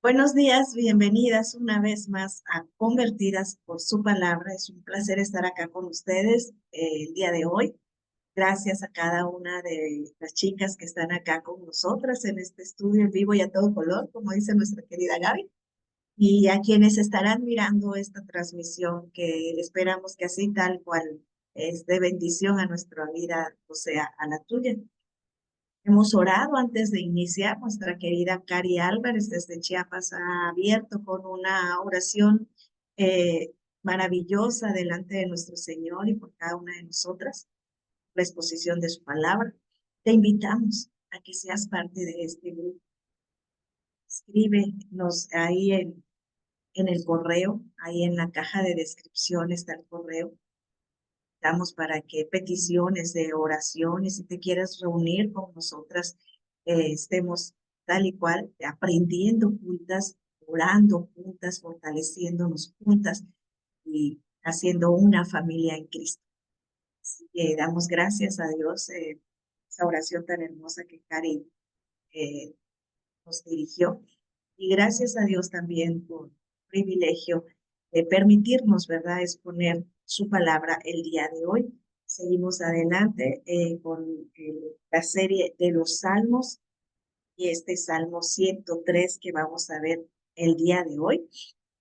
Buenos días, bienvenidas una vez más a Convertidas por su palabra. Es un placer estar acá con ustedes el día de hoy. Gracias a cada una de las chicas que están acá con nosotras en este estudio en vivo y a todo color, como dice nuestra querida Gaby, y a quienes estarán mirando esta transmisión, que esperamos que así tal cual es de bendición a nuestra vida, o sea, a la tuya. Hemos orado antes de iniciar. Nuestra querida Cari Álvarez desde Chiapas ha abierto con una oración eh, maravillosa delante de nuestro Señor y por cada una de nosotras, la exposición de su palabra. Te invitamos a que seas parte de este grupo. Escríbenos ahí en el correo, ahí en la caja de descripción está el correo. Damos para que peticiones de oraciones, si te quieres reunir con nosotras, estemos tal y cual, aprendiendo juntas, orando juntas, fortaleciéndonos juntas y haciendo una familia en Cristo. Así que damos gracias a Dios, esa oración tan hermosa que Cari eh, nos dirigió. Y gracias a Dios también por el privilegio de permitirnos, ¿verdad?, exponer su palabra el día de hoy. Seguimos adelante con la serie de los salmos y este Salmo 103 que vamos a ver el día de hoy.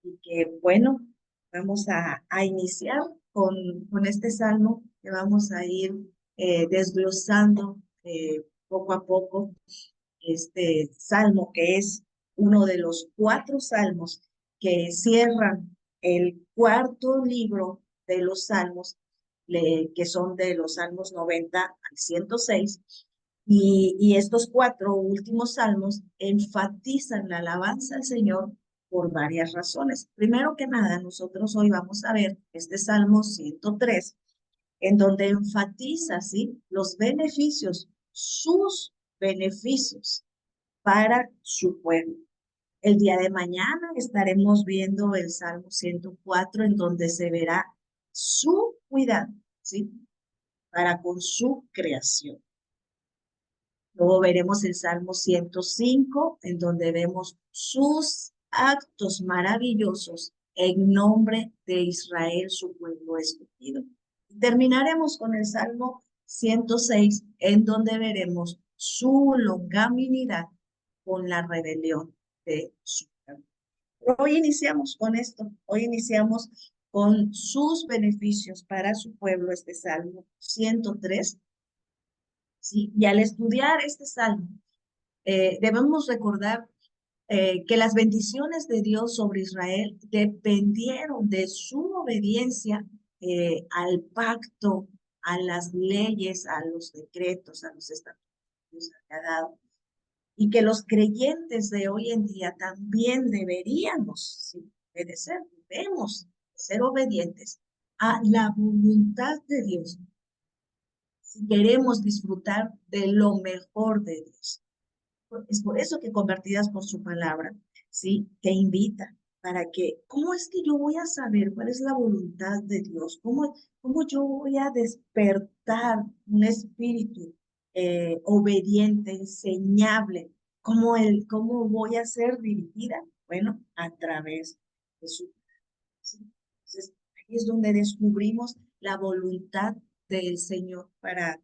Y que, bueno, vamos a iniciar con este salmo que vamos a ir desglosando poco a poco este salmo, que es uno de los cuatro salmos que cierran el cuarto libro de los salmos, que son de los salmos 90 al 106. Y estos cuatro últimos salmos enfatizan la alabanza al Señor por varias razones. Primero que nada, nosotros hoy vamos a ver este Salmo 103, en donde enfatiza, ¿sí?, los beneficios, sus beneficios para su pueblo. El día de mañana estaremos viendo el Salmo 104, en donde se verá su cuidado, ¿sí?, para con su creación. Luego veremos el Salmo 105, en donde vemos sus actos maravillosos en nombre de Israel, su pueblo escogido. Terminaremos con el Salmo 106, en donde veremos su longanimidad con la rebelión de su pueblo. Hoy iniciamos con esto, hoy iniciamos con sus beneficios para su pueblo, este Salmo 103. ¿Sí? Y al estudiar este salmo, debemos recordar que las bendiciones de Dios sobre Israel dependieron de su obediencia al pacto, a las leyes, a los decretos, a los estatutos que Dios había dado. Y que los creyentes de hoy en día también deberíamos, ¿sí?, obedecer, debemos ser obedientes a la voluntad de Dios si queremos disfrutar de lo mejor de Dios. Es por eso que Convertidas por su palabra, ¿sí?, te invita para que, ¿cómo es que yo voy a saber cuál es la voluntad de Dios? ¿Cómo yo voy a despertar un espíritu obediente, enseñable? ¿Cómo voy a ser dirigida? Bueno, a través de su palabra, ¿sí? Entonces, ahí es donde descubrimos la voluntad del Señor para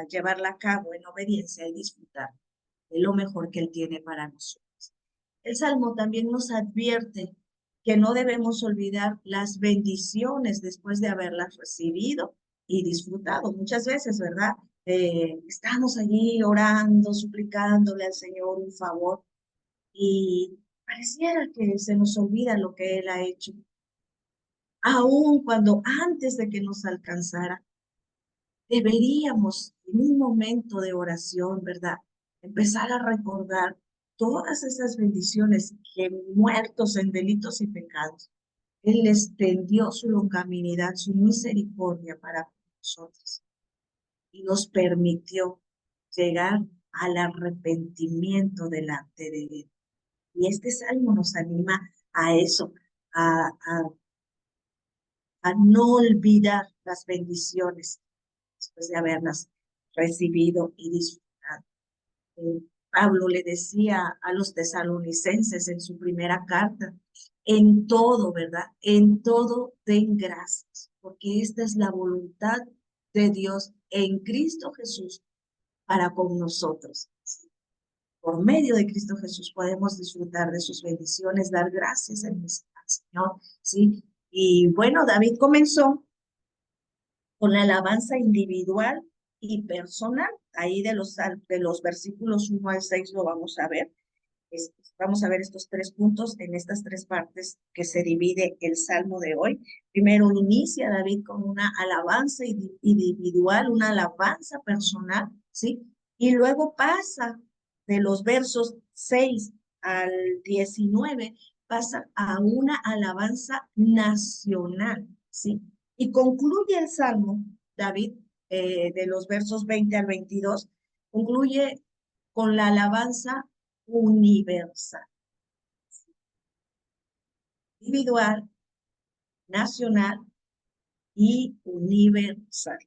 llevarla a cabo en obediencia y disfrutar de lo mejor que Él tiene para nosotros. El Salmo también nos advierte que no debemos olvidar las bendiciones después de haberlas recibido y disfrutado. Muchas veces, ¿verdad? Estamos allí orando, suplicándole al Señor un favor y pareciera que se nos olvida lo que Él ha hecho, aun cuando antes de que nos alcanzara. Deberíamos, en un momento de oración, ¿verdad?, empezar a recordar todas esas bendiciones que, muertos en delitos y pecados, Él extendió su longanimidad, su misericordia para nosotros y nos permitió llegar al arrepentimiento delante de Él. Y este salmo nos anima a eso, a no olvidar las bendiciones después de haberlas recibido y disfrutado. Pablo le decía a los tesalonicenses en su primera carta, en todo, ¿verdad? En todo den gracias, porque esta es la voluntad de Dios en Cristo Jesús para con nosotros. Por medio de Cristo Jesús podemos disfrutar de sus bendiciones, dar gracias al Señor, ¿sí? Y bueno, David comenzó con la alabanza individual y personal. Ahí de los versículos 1 al 6 lo vamos a ver. Vamos a ver estos 3 puntos en estas 3 partes que se divide el Salmo de hoy. Primero inicia David con una alabanza individual, una alabanza personal, ¿sí? Y luego pasa de los versos 6 al 19, pasa a una alabanza nacional, ¿sí? Y concluye el Salmo, David, de los versos 20 al 22, concluye con la alabanza universal, individual, nacional y universal.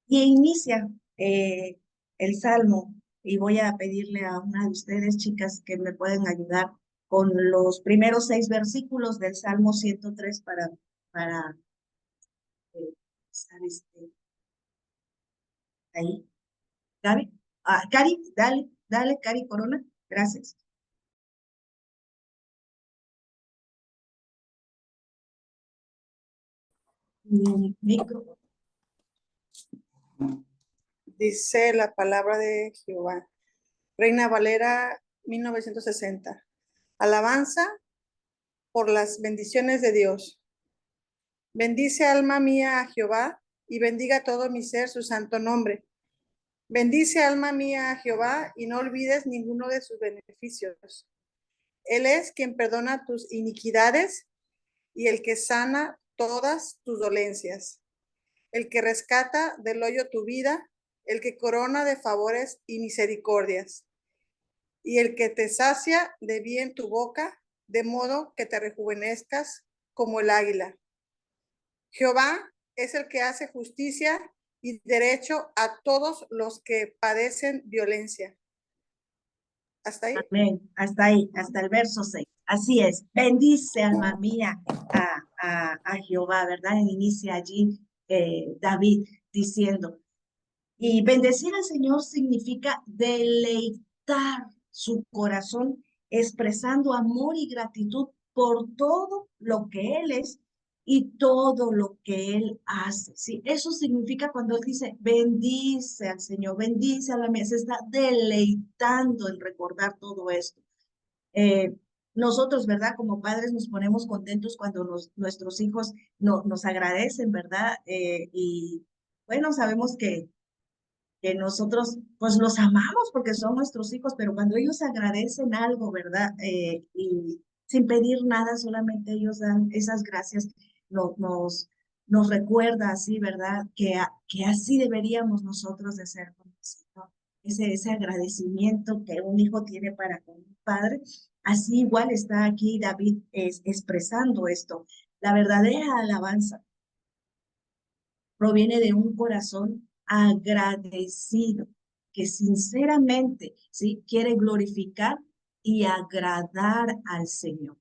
Y inicia el Salmo, y voy a pedirle a una de ustedes, chicas, que me pueden ayudar con los primeros 6 versículos del Salmo 103 para estar ahí. Gaby, Cari, dale, Cari Corona, gracias. Micro. Dice la palabra de Jehová. Reina Valera 1960. Alabanza por las bendiciones de Dios. Bendice alma mía a Jehová y bendiga todo mi ser su santo nombre. Bendice alma mía a Jehová y no olvides ninguno de sus beneficios. Él es quien perdona tus iniquidades y el que sana todas tus dolencias. El que rescata del hoyo tu vida, el que corona de favores y misericordias, y el que te sacia de bien tu boca, de modo que te rejuvenezcas como el águila. Jehová es el que hace justicia y derecho a todos los que padecen violencia. ¿Hasta ahí? Amén. Hasta ahí, hasta el verso 6. Así es. Bendice, alma mía, a Jehová, ¿verdad? Inicia allí David diciendo. Y bendecir al Señor significa deleitar su corazón, expresando amor y gratitud por todo lo que Él es y todo lo que Él hace. ¿Sí? Eso significa cuando Él dice, bendice al Señor, bendice a la mía, se está deleitando en recordar todo esto. Eh, nosotros, ¿verdad? Como padres nos ponemos contentos cuando nuestros hijos nos agradecen, ¿verdad? Y bueno, sabemos que nosotros pues los amamos porque son nuestros hijos, pero cuando ellos agradecen algo, ¿verdad? Y sin pedir nada, solamente ellos dan esas gracias, nos recuerda así, ¿verdad? Que así deberíamos nosotros de ser con el Señor. Ese agradecimiento que un hijo tiene para con un padre, así igual está aquí David expresando esto. La verdadera alabanza proviene de un corazón agradecido, que sinceramente, ¿sí? Quiere glorificar y agradar al Señor.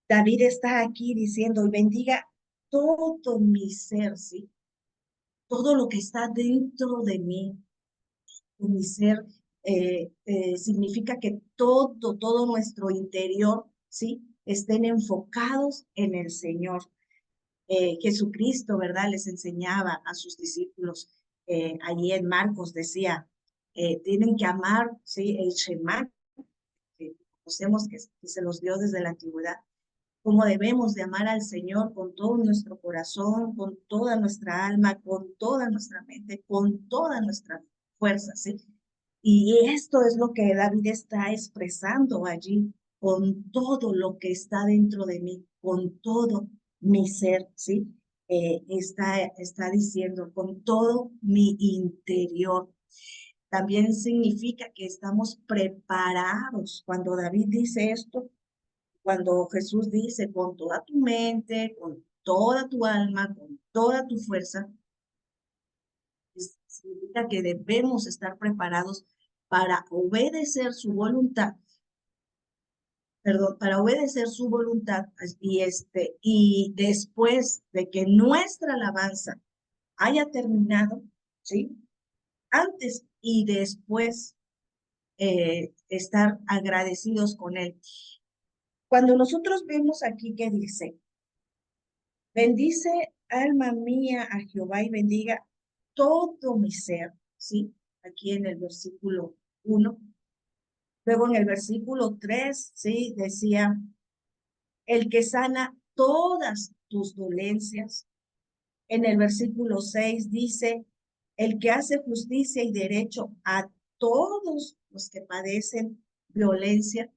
David está aquí diciendo, y bendiga todo mi ser, ¿sí? Todo lo que está dentro de mí, mi ser, significa que todo nuestro interior, ¿sí? Estén enfocados en el Señor. Jesucristo, ¿verdad? Les enseñaba a sus discípulos, allí en Marcos decía, tienen que amar, ¿sí? El Shema, que conocemos que se los dio desde la antigüedad, como debemos de amar al Señor con todo nuestro corazón, con toda nuestra alma, con toda nuestra mente, con toda nuestra fuerza, ¿sí? Y esto es lo que David está expresando allí, con todo lo que está dentro de mí, con todo mi ser, ¿sí? Está diciendo, con todo mi interior. También significa que estamos preparados. Cuando David dice esto, cuando Jesús dice, con toda tu mente, con toda tu alma, con toda tu fuerza, significa que debemos estar preparados para obedecer su voluntad, perdón, para obedecer su voluntad, y después de que nuestra alabanza haya terminado, ¿sí? Antes y después estar agradecidos con Él. Cuando nosotros vemos aquí que dice, bendice alma mía a Jehová y bendiga todo mi ser, ¿sí? Aquí en el versículo 1. Luego en el versículo 3, ¿sí? Decía, el que sana todas tus dolencias. En el versículo 6 dice, el que hace justicia y derecho a todos los que padecen violencia.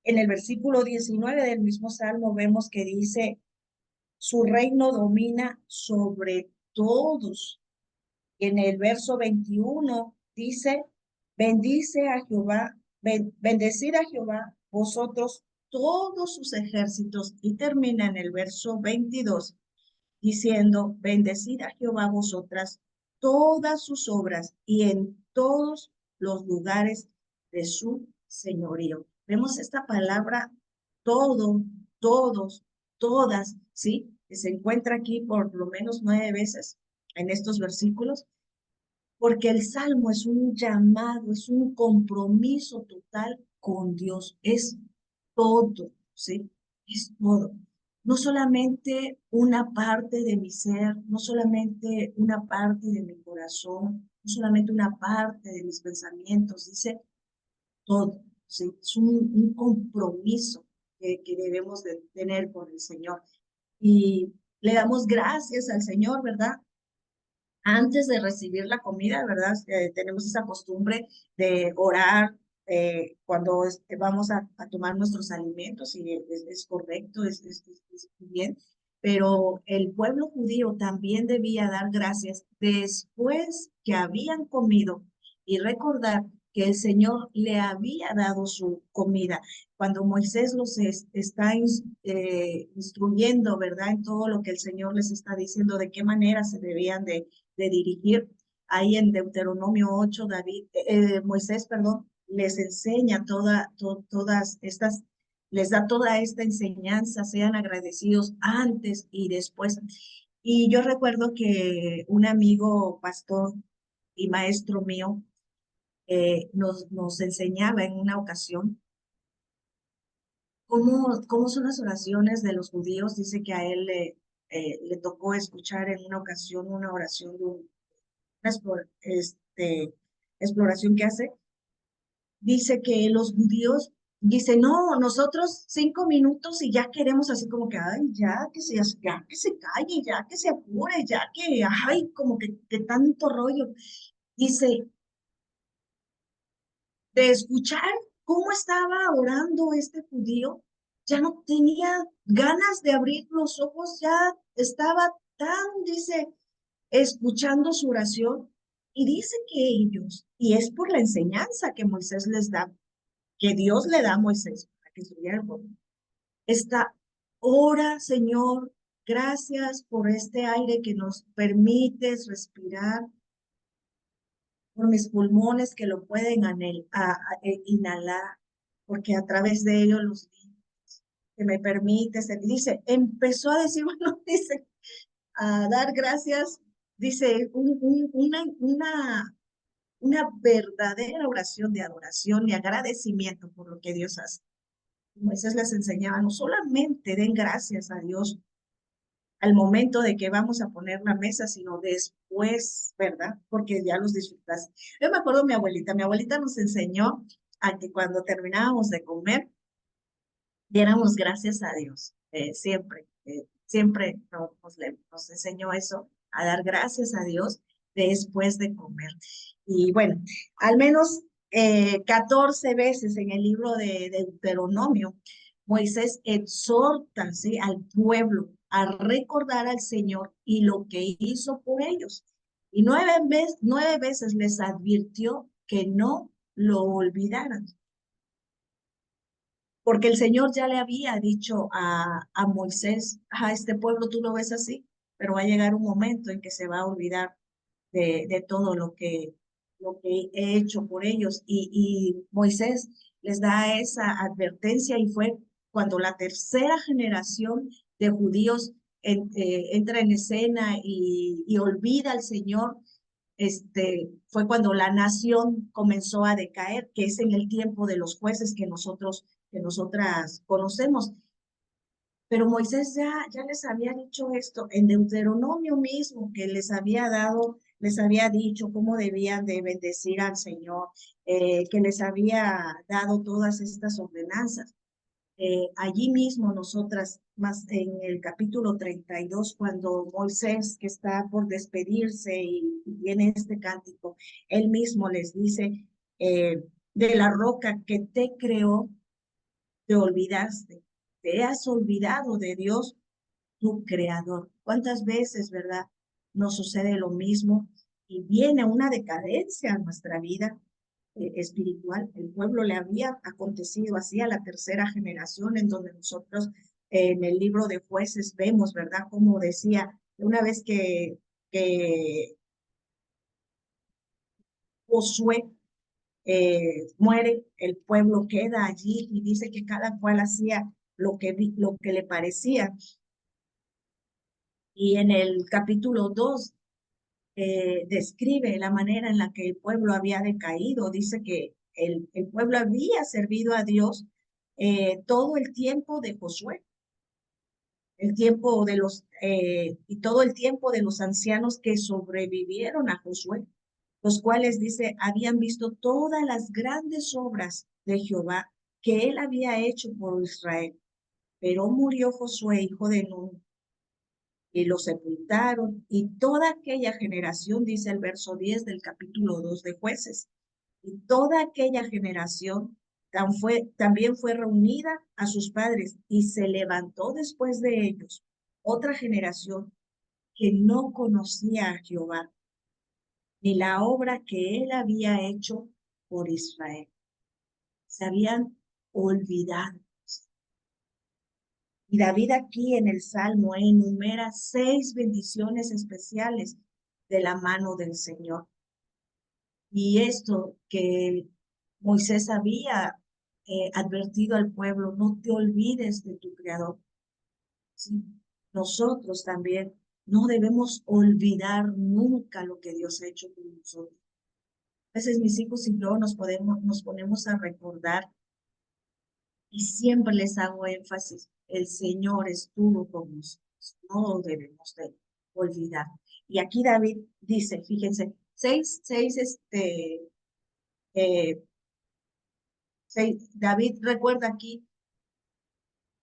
En el versículo 19 del mismo salmo vemos que dice, su reino domina sobre todos. En el verso 21 dice, bendice a Jehová, bendecid a Jehová vosotros todos sus ejércitos. Y termina en el verso 22 diciendo, bendecid a Jehová vosotras todas sus obras y en todos los lugares de su señorío. Vemos esta palabra todo, todos, todas, ¿sí? Que se encuentra aquí por lo menos 9 veces en estos versículos, porque el salmo es un llamado, es un compromiso total con Dios, es todo, ¿sí? Es todo. No solamente una parte de mi ser, no solamente una parte de mi corazón, no solamente una parte de mis pensamientos, dice todo, ¿sí? Es un compromiso que debemos de tener con el Señor. Y le damos gracias al Señor, ¿verdad? Antes de recibir la comida, ¿verdad? Tenemos esa costumbre de orar cuando vamos a tomar nuestros alimentos y es correcto, es bien, pero el pueblo judío también debía dar gracias después que habían comido y recordar que el Señor le había dado su comida. Cuando Moisés los está instruyendo, ¿verdad? En todo lo que el Señor les está diciendo, de qué manera se debían de dirigir. Ahí en Deuteronomio 8, Moisés, perdón, les enseña todas estas, les da toda esta enseñanza, sean agradecidos antes y después. Y yo recuerdo que un amigo pastor y maestro mío nos enseñaba en una ocasión cómo son las oraciones de los judíos. Dice que a él le tocó escuchar en una ocasión una oración de exploración que hace, dice que los judíos dicen, no, nosotros 5 minutos y ya queremos así como que, ay, ya que se calle, ya que se apure, ya que, ay, como que tanto rollo. Dice, de escuchar cómo estaba orando este judío, ya no tenía ganas de abrir los ojos, ya estaba tan, dice, escuchando su oración y dice que ellos, y es por la enseñanza que Moisés les da, que Dios le da a Moisés para que estudiara el pueblo. Esta ora, Señor, gracias por este aire que nos permites respirar, por mis pulmones que lo pueden inhalar, porque a través de ellos los que me permites, dice, empezó a decir, bueno, dice, a dar gracias, dice, una verdadera oración de adoración y agradecimiento por lo que Dios hace. Moisés les enseñaba, no solamente den gracias a Dios al momento de que vamos a poner la mesa, sino después, ¿verdad? Porque ya los disfrutas. Yo me acuerdo de mi abuelita nos enseñó a que cuando terminábamos de comer, diéramos gracias a Dios, siempre nos enseñó eso, a dar gracias a Dios después de comer. Y bueno, al menos 14 veces en el libro de Deuteronomio, Moisés exhorta, ¿sí?, al pueblo a recordar al Señor y lo que hizo por ellos. Y 9 veces les advirtió que no lo olvidaran, porque el Señor ya le había dicho a Moisés, a este pueblo tú lo ves así, pero va a llegar un momento en que se va a olvidar de todo lo que he hecho por ellos. Y Moisés les da esa advertencia y fue cuando la tercera generación de judíos entra en escena y olvida al Señor. Fue cuando la nación comenzó a decaer, que es en el tiempo de los jueces que nosotras conocemos. Pero Moisés ya les había dicho esto en Deuteronomio mismo, que les había dado, les había dicho cómo debían de bendecir al Señor, que les había dado todas estas ordenanzas. Allí mismo nosotras, más en el capítulo 32, cuando Moisés, que está por despedirse y viene este cántico, él mismo les dice, de la roca que te creó, te olvidaste, te has olvidado de Dios, tu creador. ¿Cuántas veces, verdad, nos sucede lo mismo y viene una decadencia a nuestra vida espiritual? El pueblo le había acontecido así a la tercera generación, en donde nosotros en el libro de Jueces vemos, ¿verdad? Como decía, una vez que Josué muere, el pueblo queda allí y dice que cada cual hacía lo que le parecía. Y en el capítulo 2 describe la manera en la que el pueblo había decaído. Dice que el pueblo había servido a Dios todo el tiempo de Josué, el tiempo de y todo el tiempo de los ancianos que sobrevivieron a Josué, los cuales, dice, habían visto todas las grandes obras de Jehová que él había hecho por Israel. Pero murió Josué, hijo de Nun, y lo sepultaron, y toda aquella generación, dice el verso 10 del capítulo 2 de Jueces, y toda aquella generación también fue reunida a sus padres, y se levantó después de ellos otra generación que no conocía a Jehová, ni la obra que él había hecho por Israel. Se habían olvidado. Y David aquí en el Salmo enumera 6 bendiciones especiales de la mano del Señor. Y esto que Moisés había advertido al pueblo, no te olvides de tu Creador. ¿Sí? Nosotros también no debemos olvidar nunca lo que Dios ha hecho por nosotros. A veces mis hijos y yo nos ponemos a recordar y siempre les hago énfasis, el Señor estuvo con nosotros, no lo debemos de olvidar. Y aquí David dice, fíjense, eh, David recuerda aquí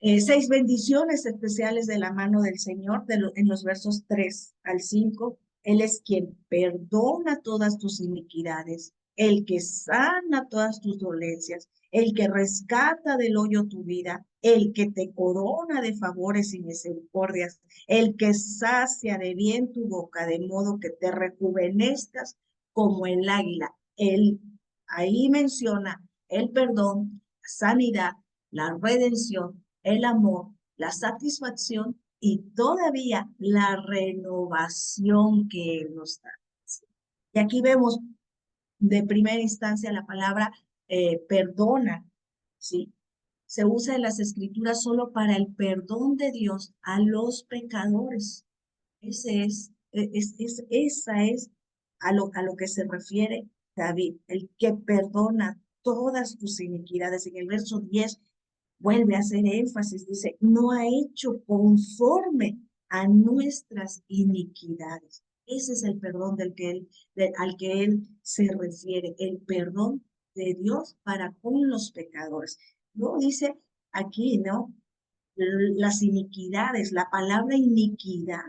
6 bendiciones especiales de la mano del Señor en los versos 3 al 5. Él es quien perdona todas tus iniquidades, el que sana todas tus dolencias, el que rescata del hoyo tu vida, el que te corona de favores y misericordias, el que sacia de bien tu boca, de modo que te rejuvenezcas como el águila. Él ahí menciona el perdón, la sanidad, la redención, el amor, la satisfacción y todavía la renovación que Él nos da. Y aquí vemos de primera instancia la palabra perdona, ¿sí? Se usa en las escrituras solo para el perdón de Dios a los pecadores. Esa es a lo que se refiere David, el que perdona todas tus iniquidades. En el verso 10 vuelve a hacer énfasis, dice, no ha hecho conforme a nuestras iniquidades. Ese es el perdón al que él se refiere, el perdón de Dios para con los pecadores. Luego dice aquí, ¿no? Las iniquidades, la palabra iniquidad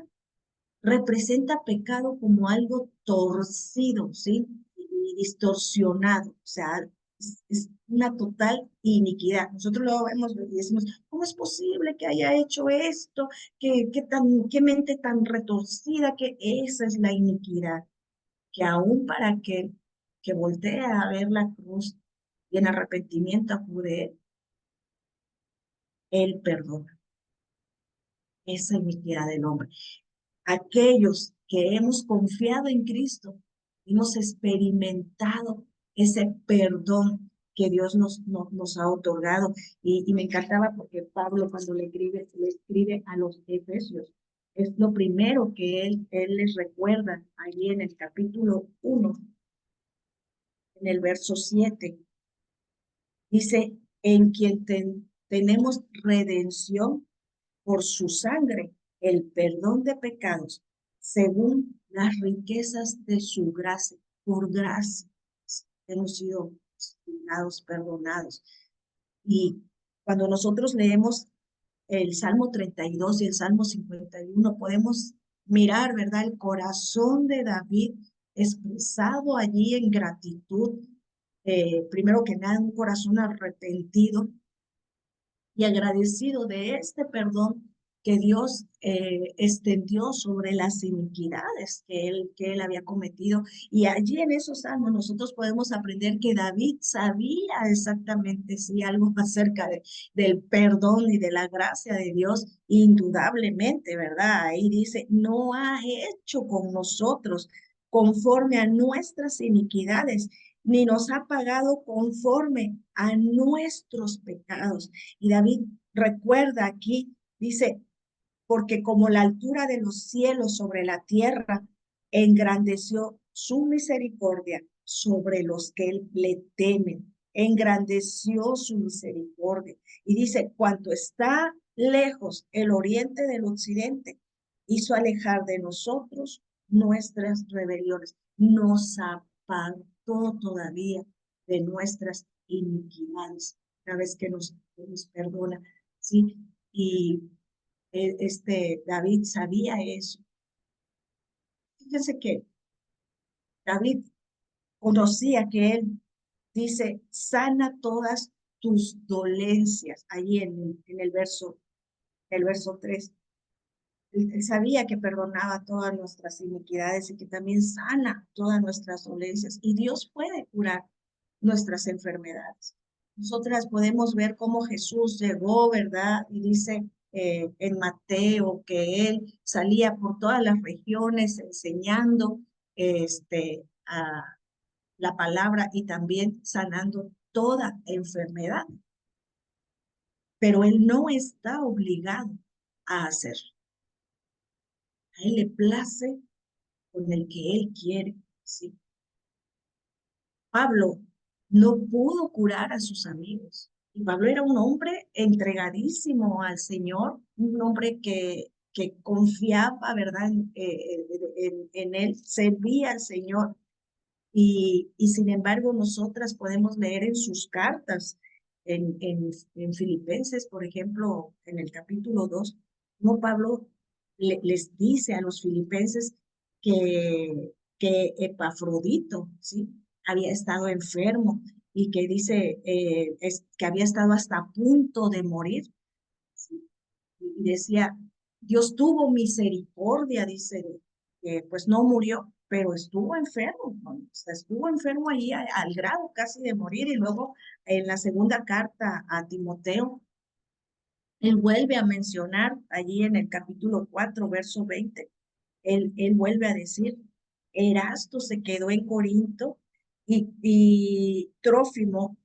representa pecado como algo torcido, ¿sí? Y distorsionado, o sea, es una total iniquidad. Nosotros lo vemos y decimos, ¿cómo es posible que haya hecho esto? ¿Qué mente tan retorcida? Que esa es la iniquidad, que aún para aquel que voltea a ver la cruz y en arrepentimiento acude, él perdona esa iniquidad del hombre. Aquellos que hemos confiado en Cristo, hemos experimentado ese perdón que Dios nos ha otorgado. Y me encantaba porque Pablo cuando le escribe a los Efesios, es lo primero que él les recuerda allí en el capítulo 1, en el verso 7. Dice, en quien tenemos redención por su sangre, el perdón de pecados, según las riquezas de su gracia. Por gracia hemos sido justificados, perdonados. Y cuando nosotros leemos el Salmo 32 y el Salmo 51, podemos mirar, ¿verdad?, el corazón de David expresado allí en gratitud. Primero que nada, un corazón arrepentido y agradecido de este perdón que Dios extendió sobre las iniquidades que él había cometido. Y allí en esos salmos nosotros podemos aprender que David sabía exactamente sí, algo acerca del perdón y de la gracia de Dios, indudablemente, ¿verdad? Ahí dice, no ha hecho con nosotros conforme a nuestras iniquidades, ni nos ha pagado conforme a nuestros pecados. Y David recuerda aquí, dice, porque como la altura de los cielos sobre la tierra, engrandeció su misericordia sobre los que le temen, engrandeció su misericordia. Y dice, cuanto está lejos el oriente del occidente, hizo alejar de nosotros nuestras rebeliones, nos apartó todavía de nuestras iniquidades, una vez que nos perdona, ¿sí? Y David sabía eso. Fíjense que David conocía que él dice, sana todas tus dolencias, ahí en el verso 3. Él sabía que perdonaba todas nuestras iniquidades y que también sana todas nuestras dolencias. Y Dios puede curar nuestras enfermedades. Nosotras podemos ver cómo Jesús llegó, ¿verdad? Y dice en Mateo que él salía por todas las regiones enseñando a la palabra y también sanando toda enfermedad. Pero él no está obligado a hacerlo. A él le place con el que él quiere, ¿sí? Pablo no pudo curar a sus amigos. Y Pablo era un hombre entregadísimo al Señor, un hombre que confiaba, ¿verdad?, en él, servía al Señor. Y sin embargo, nosotras podemos leer en sus cartas, en Filipenses, por ejemplo, en el capítulo 2, como Pablo les dice a los filipenses que Epafrodito, ¿sí?, había estado enfermo y que dice que había estado hasta a punto de morir, ¿sí? Y decía, Dios tuvo misericordia, dice, pues no murió, pero estuvo enfermo, ¿no? O sea, estuvo enfermo ahí al grado casi de morir. Y luego en la segunda carta a Timoteo, él vuelve a mencionar allí en el capítulo 4, verso 20, él vuelve a decir, Erasto se quedó en Corinto y Trófimo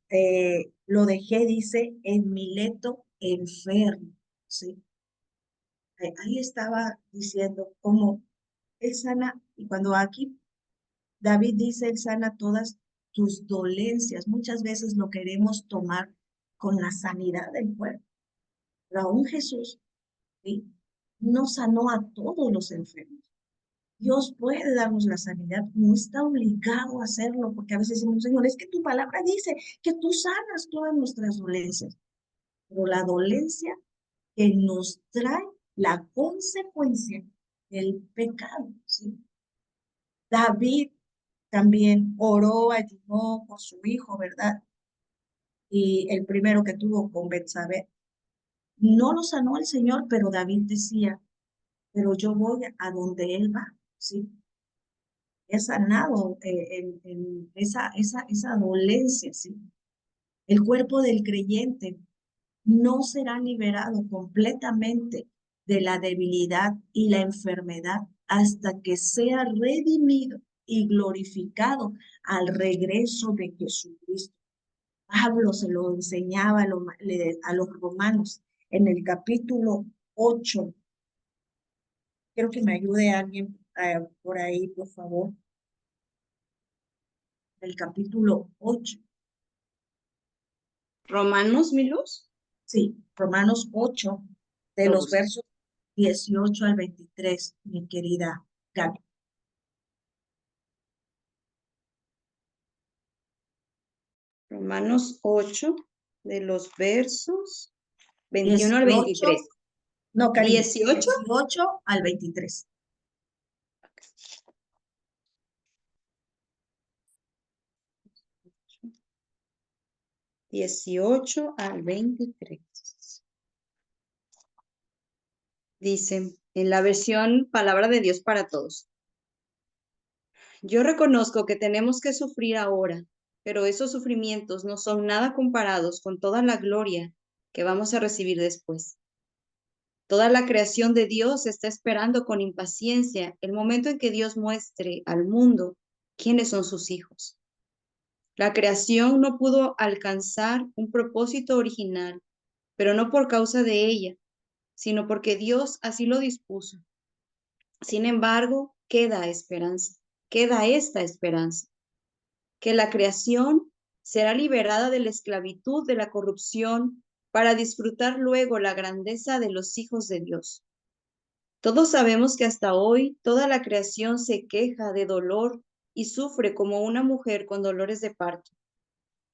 lo dejé, dice, en Mileto enfermo, ¿sí? Ahí estaba diciendo cómo él sana, y cuando aquí David dice, él sana todas tus dolencias, muchas veces lo queremos tomar con la sanidad del cuerpo, pero aún Jesús, ¿sí?, no sanó a todos los enfermos. Dios puede darnos la sanidad, no está obligado a hacerlo, porque a veces decimos, Señor, es que tu palabra dice que tú sanas todas nuestras dolencias, pero la dolencia que nos trae la consecuencia del pecado, ¿sí? David también oró, ayunó por su hijo, ¿verdad? Y el primero que tuvo con Betsabé, no lo sanó el Señor, pero David decía, pero yo voy a donde él va, ¿sí? He sanado en esa dolencia, ¿sí? El cuerpo del creyente no será liberado completamente de la debilidad y la enfermedad hasta que sea redimido y glorificado al regreso de Jesucristo. Pablo se lo enseñaba a los romanos en el capítulo 8. Quiero que me ayude alguien por ahí, por favor. El capítulo 8. Romanos, mi luz. Sí, Romanos 8, de Lo los busco. versos 18 al 23, mi querida Gaby. Romanos 8, de los versos 21 al 18, 23. no, cariño, 18. 18 al 23. Dieciocho al 23. Dice, en la versión Palabra de Dios para Todos. Yo reconozco que tenemos que sufrir ahora, pero esos sufrimientos no son nada comparados con toda la gloria que vamos a recibir después. Toda la creación de Dios está esperando con impaciencia el momento en que Dios muestre al mundo quiénes son sus hijos. La creación no pudo alcanzar un propósito original, pero no por causa de ella, sino porque Dios así lo dispuso. Sin embargo, queda esta esperanza, que la creación será liberada de la esclavitud de la corrupción para disfrutar luego la grandeza de los hijos de Dios. Todos sabemos que hasta hoy toda la creación se queja de dolor y sufre como una mujer con dolores de parto.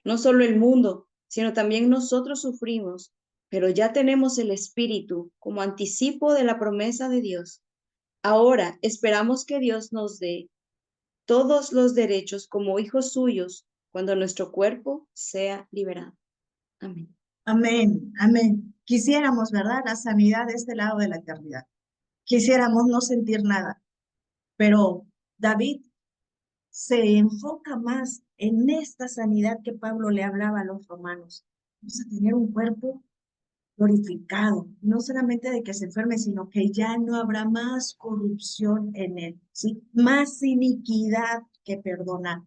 No solo el mundo, sino también nosotros sufrimos, pero ya tenemos el Espíritu como anticipo de la promesa de Dios. Ahora esperamos que Dios nos dé todos los derechos como hijos suyos cuando nuestro cuerpo sea liberado. Amén. Amén, amén. Quisiéramos, ¿verdad? La sanidad de este lado de la eternidad. Quisiéramos no sentir nada, pero David se enfoca más en esta sanidad que Pablo le hablaba a los romanos. Vamos a tener un cuerpo glorificado, no solamente de que se enferme, sino que ya no habrá más corrupción en él, ¿sí? Más iniquidad que perdonar.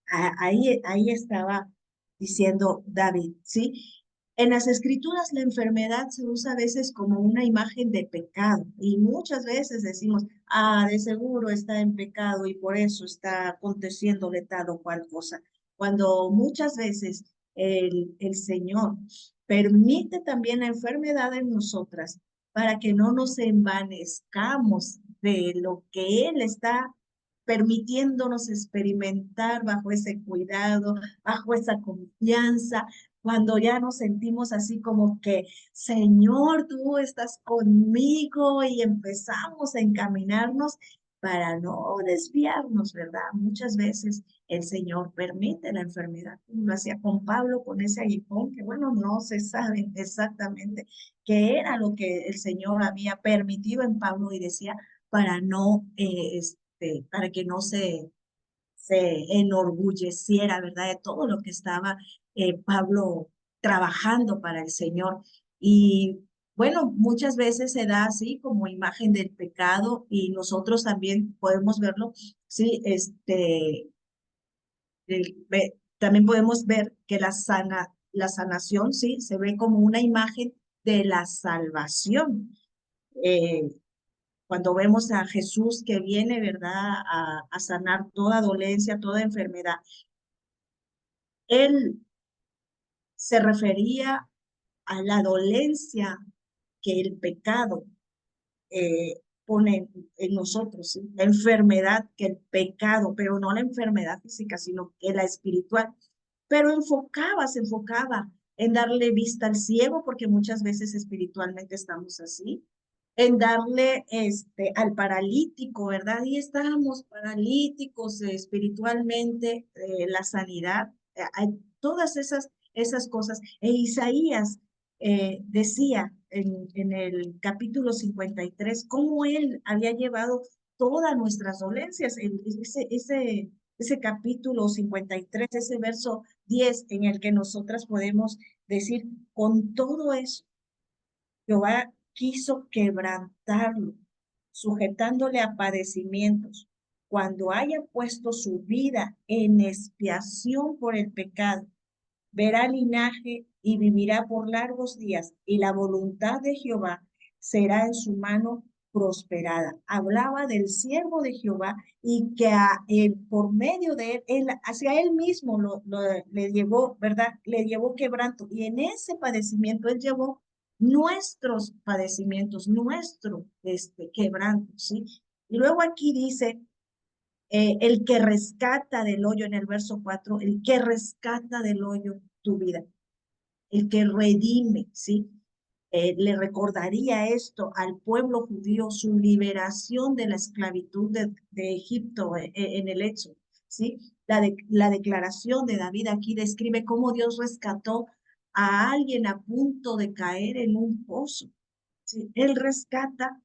Ahí estaba diciendo David, ¿sí? En las escrituras la enfermedad se usa a veces como una imagen de pecado y muchas veces decimos, de seguro está en pecado y por eso está aconteciéndole tal o cual cosa. Cuando muchas veces el Señor permite también la enfermedad en nosotras para que no nos envanezcamos de lo que Él está permitiéndonos experimentar bajo ese cuidado, bajo esa confianza, cuando ya nos sentimos así como que, Señor, tú estás conmigo y empezamos a encaminarnos para no desviarnos, ¿verdad? Muchas veces el Señor permite la enfermedad, como lo hacía con Pablo, con ese aguijón, que bueno, no se sabe exactamente qué era lo que el Señor había permitido en Pablo y decía, para no, para que no se enorgulleciera, ¿verdad? De todo lo que estaba Pablo trabajando para el Señor. Y bueno, muchas veces se da así como imagen del pecado y nosotros también podemos verlo, sí, también podemos ver que la sanación, sí, se ve como una imagen de la salvación. Eh, Cuando vemos a Jesús que viene, ¿verdad?, a sanar toda dolencia, toda enfermedad, él se refería a la dolencia que el pecado pone en nosotros, ¿sí? La enfermedad que el pecado, pero no la enfermedad física, sino que la espiritual. Pero se enfocaba en darle vista al ciego, porque muchas veces espiritualmente estamos así, en darle al paralítico, ¿verdad? Y estamos paralíticos espiritualmente, la sanidad, hay todas esas cosas. E Isaías decía en el capítulo 53 cómo él había llevado todas nuestras dolencias. Ese capítulo 53, ese verso 10, en el que nosotras podemos decir, con todo eso, Jehová quiso quebrantarlo, sujetándole a padecimientos. cuando haya puesto su vida en expiación por el pecado, verá linaje y vivirá por largos días, y la voluntad de Jehová será en su mano prosperada. Hablaba del siervo de Jehová y que por medio de él, hacia él mismo le llevó, ¿verdad? Le llevó quebranto, y en ese padecimiento él llevó nuestros padecimientos, nuestro quebranto, ¿sí? Y luego aquí dice, el que rescata del hoyo, en el verso 4, el que rescata del hoyo tu vida, el que redime, ¿sí? Le recordaría esto al pueblo judío, su liberación de la esclavitud de Egipto en el Éxodo, ¿sí? La declaración de David aquí describe cómo Dios rescató a alguien a punto de caer en un pozo, ¿sí? Él rescata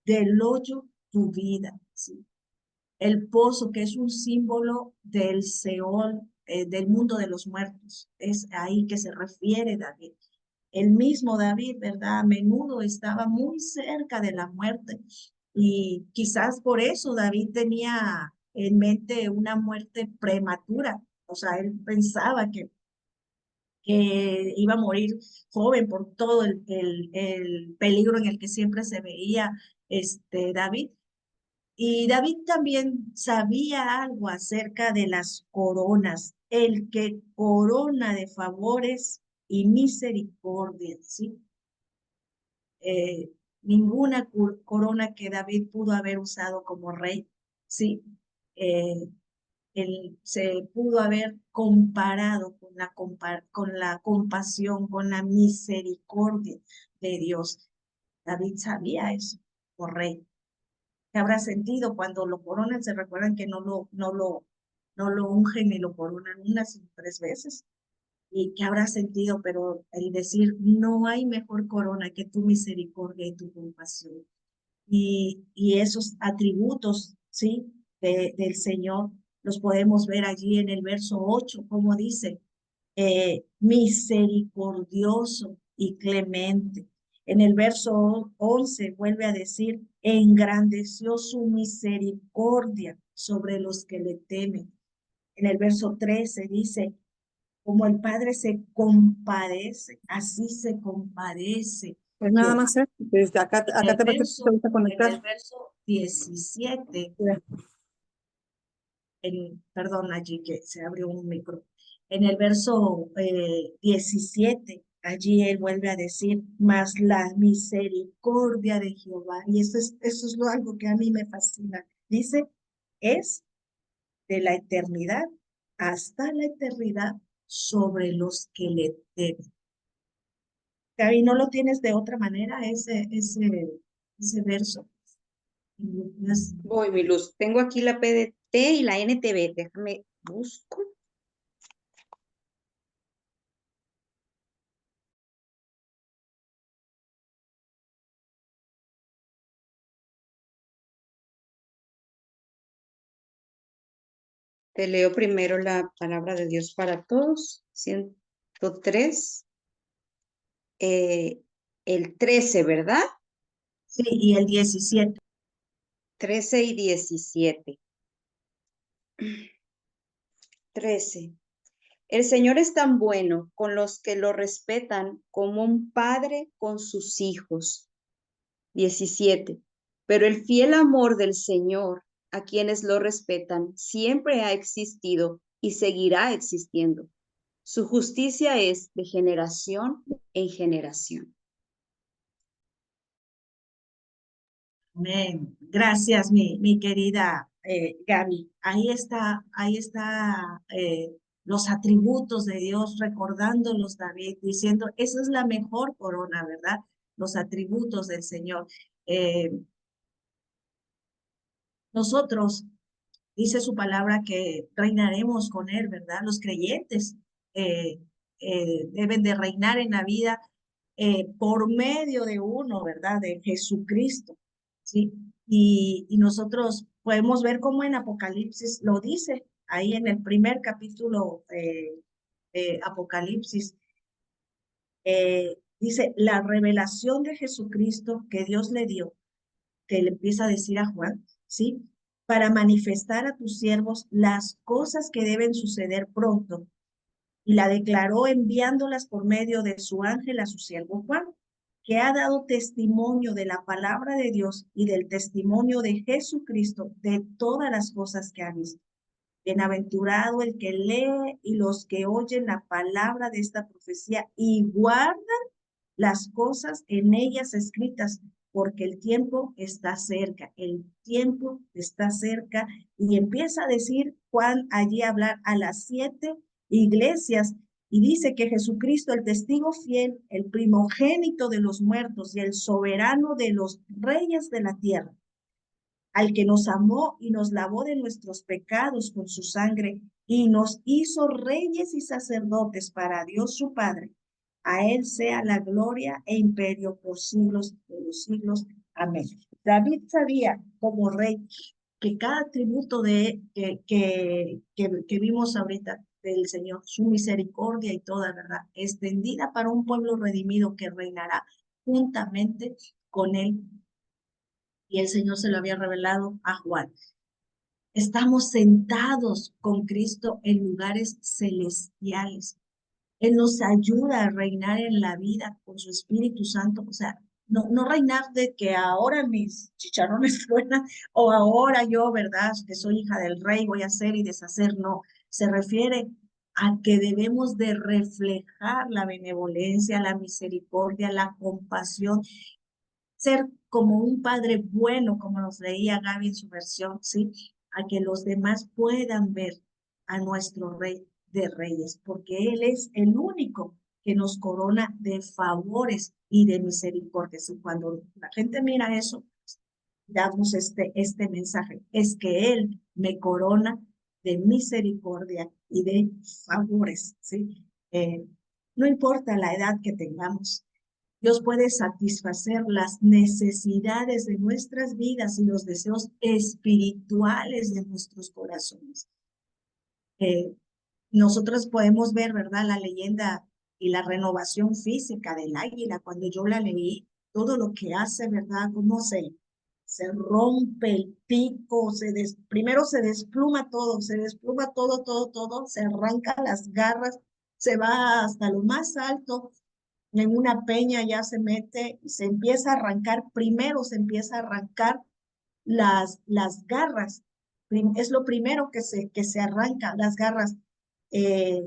del hoyo tu vida, ¿sí? El pozo, que es un símbolo del Seol, del mundo de los muertos. Es ahí que se refiere David. El mismo David, ¿verdad? A menudo estaba muy cerca de la muerte, y quizás por eso David tenía en mente una muerte prematura. O sea, él pensaba que iba a morir joven por todo el peligro en el que siempre se veía David. Y David también sabía algo acerca de las coronas, el que corona de favores y misericordia, ¿sí? Ninguna corona que David pudo haber usado como rey, ¿sí? Él se pudo haber comparado con la compasión, con la misericordia de Dios. David sabía eso como rey. ¿Qué habrá sentido cuando lo coronan? Se recuerdan que no lo ungen y lo coronan unas y 3 veces. ¿Y qué habrá sentido? Pero el decir, no hay mejor corona que tu misericordia y tu compasión. Y esos atributos, ¿sí? Del Señor los podemos ver allí en el verso 8, como dice, misericordioso y clemente. En el verso 11 vuelve a decir, engrandeció su misericordia sobre los que le temen. En el verso 13 dice, como el Padre se compadece, así se compadece. Pues nada más, desde acá te En vas a conectar. el verso 17, perdón, allí que se abrió un micro. En el verso 17, allí él vuelve a decir, más la misericordia de Jehová. Y eso es algo que a mí me fascina. Dice, es de la eternidad hasta la eternidad sobre los que le temen. Gaby, ¿no lo tienes de otra manera ese verso? Voy, mi luz. Tengo aquí la PDT y la NTV. Déjame busco. Te leo primero la palabra de Dios para todos. 103. El 13, ¿verdad? Sí, y el 17. 13 y 17. 13. El Señor es tan bueno con los que lo respetan como un padre con sus hijos. 17. Pero el fiel amor del Señor a quienes lo respetan siempre ha existido y seguirá existiendo. Su justicia es de generación en generación. Amén. Gracias, mi querida Gaby. Ahí está los atributos de Dios, recordándolos, David, diciendo, esa es la mejor corona, ¿verdad? Los atributos del Señor. Eh, nosotros, dice su palabra, que reinaremos con Él, ¿verdad? Los creyentes eh, deben de reinar en la vida por medio de uno, ¿verdad? De Jesucristo, ¿sí? Y nosotros podemos ver cómo en Apocalipsis lo dice, ahí en el primer capítulo de Apocalipsis, dice, la revelación de Jesucristo que Dios le dio, que le empieza a decir a Juan, ¿sí? para manifestar a tus siervos las cosas que deben suceder pronto, y la declaró enviándolas por medio de su ángel a su siervo Juan, que ha dado testimonio de la palabra de Dios y del testimonio de Jesucristo de todas las cosas que ha visto. Bienaventurado el que lee y los que oyen la palabra de esta profecía y guardan las cosas en ellas escritas, porque el tiempo está cerca, el tiempo está cerca. Y empieza a decir Juan allí a hablar a las 7 iglesias y dice que Jesucristo, el testigo fiel, el primogénito de los muertos y el soberano de los reyes de la tierra, al que nos amó y nos lavó de nuestros pecados con su sangre y nos hizo reyes y sacerdotes para Dios su Padre. A él sea la gloria e imperio por siglos de los siglos. Amén. David sabía como rey que cada atributo que vimos ahorita del Señor, su misericordia y toda verdad, extendida para un pueblo redimido que reinará juntamente con él. Y el Señor se lo había revelado a Juan. Estamos sentados con Cristo en lugares celestiales. Él nos ayuda a reinar en la vida con su Espíritu Santo. O sea, no reinar de que ahora mis chicharrones suenan o ahora yo, ¿verdad? Que soy hija del rey, voy a hacer y deshacer. No, se refiere a que debemos de reflejar la benevolencia, la misericordia, la compasión, ser como un padre bueno, como nos leía Gaby en su versión, ¿sí? A que los demás puedan ver a nuestro Rey de Reyes, porque Él es el único que nos corona de favores y de misericordias. Y cuando la gente mira eso, damos este mensaje, es que Él me corona de misericordia y de favores, ¿sí? No importa la edad que tengamos, Dios puede satisfacer las necesidades de nuestras vidas y los deseos espirituales de nuestros corazones. Nosotros podemos ver, ¿verdad?, la leyenda y la renovación física del águila. Cuando yo la leí, todo lo que hace, ¿verdad?, cómo se rompe el pico, primero se despluma todo, todo, se arranca las garras, se va hasta lo más alto, en una peña ya se mete y se empieza a arrancar, primero se empieza a arrancar las garras, es lo primero que se arranca, las garras, eh,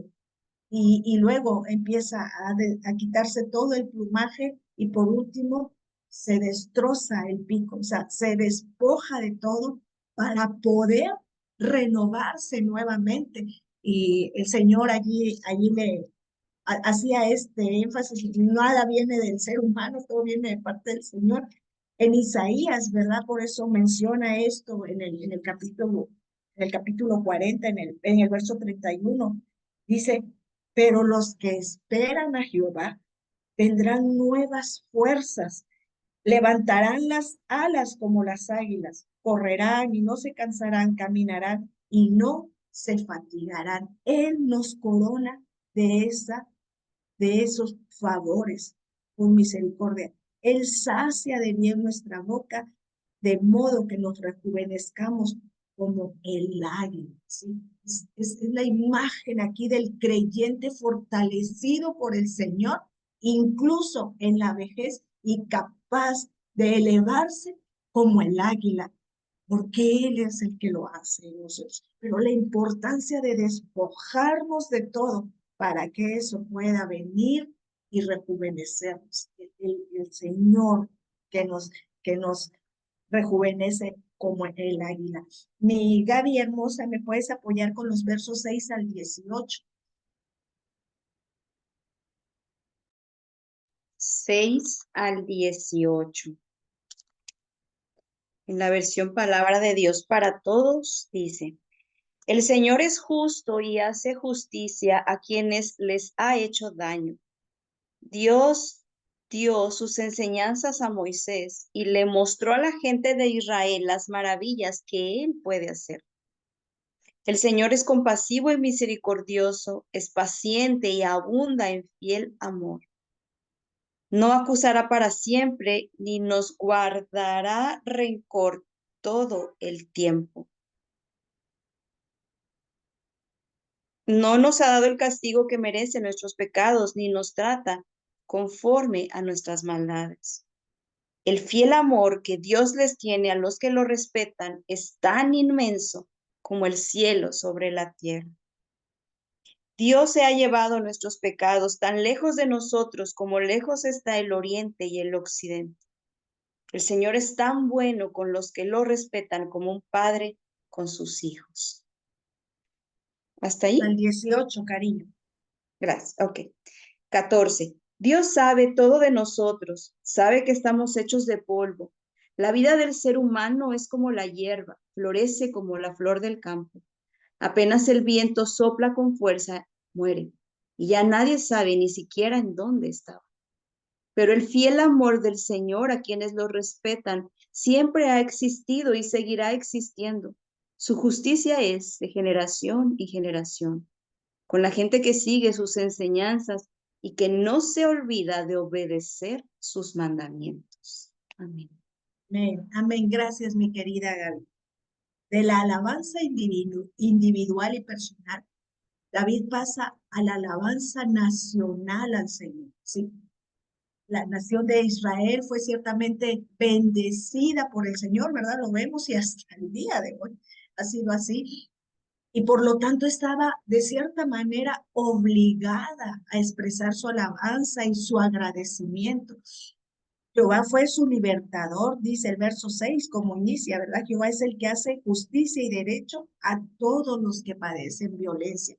y luego empieza a quitarse todo el plumaje y por último se destroza el pico, o sea, se despoja de todo para poder renovarse nuevamente. Y el Señor allí hacía este énfasis, nada viene del ser humano, todo viene de parte del Señor. En Isaías, ¿verdad? Por eso menciona esto en el capítulo 40, en el verso 31. Dice, pero los que esperan a Jehová tendrán nuevas fuerzas, levantarán las alas como las águilas, correrán y no se cansarán, caminarán y no se fatigarán. Él nos corona de esos favores con misericordia. Él sacia de bien nuestra boca, de modo que nos rejuvenezcamos como el águila, ¿sí? Es la imagen aquí del creyente fortalecido por el Señor, incluso en la vejez y capaz de elevarse como el águila, porque Él es el que lo hace en nosotros. Pero la importancia de despojarnos de todo para que eso pueda venir y rejuvenecernos. El Señor que nos rejuvenece como el águila. Mi Gaby hermosa, ¿me puedes apoyar con los versos 6 al 18? 6 al 18. En la versión Palabra de Dios para Todos dice, el Señor es justo y hace justicia a quienes les ha hecho daño. Dios dio sus enseñanzas a Moisés y le mostró a la gente de Israel las maravillas que él puede hacer. El Señor es compasivo y misericordioso, es paciente y abunda en fiel amor. No acusará para siempre, ni nos guardará rencor todo el tiempo. no nos ha dado el castigo que merece nuestros pecados, ni nos trata conforme a nuestras maldades. El fiel amor que Dios les tiene a los que lo respetan es tan inmenso como el cielo sobre la tierra. Dios se ha llevado nuestros pecados tan lejos de nosotros como lejos está el oriente y el occidente. El Señor es tan bueno con los que lo respetan como un padre con sus hijos. ¿Hasta ahí? Al 18, cariño. Gracias. Ok. 14. Dios sabe todo de nosotros, sabe que estamos hechos de polvo. La vida del ser humano es como la hierba, florece como la flor del campo. Apenas el viento sopla con fuerza, muere, y ya nadie sabe ni siquiera en dónde estaba. Pero el fiel amor del Señor a quienes lo respetan siempre ha existido y seguirá existiendo. Su justicia es de generación en generación, con la gente que sigue sus enseñanzas y que no se olvida de obedecer sus mandamientos. Amén. Amén. Amén. Gracias, mi querida Gaby. De la alabanza individual y personal, David pasa a la alabanza nacional al Señor, ¿sí? La nación de Israel fue ciertamente bendecida por el Señor, ¿verdad? Lo vemos y hasta el día de hoy ha sido así. Y por lo tanto estaba de cierta manera obligada a expresar su alabanza y su agradecimiento. Jehová fue su libertador, dice el verso 6, como inicia, ¿verdad? Jehová es el que hace justicia y derecho a todos los que padecen violencia.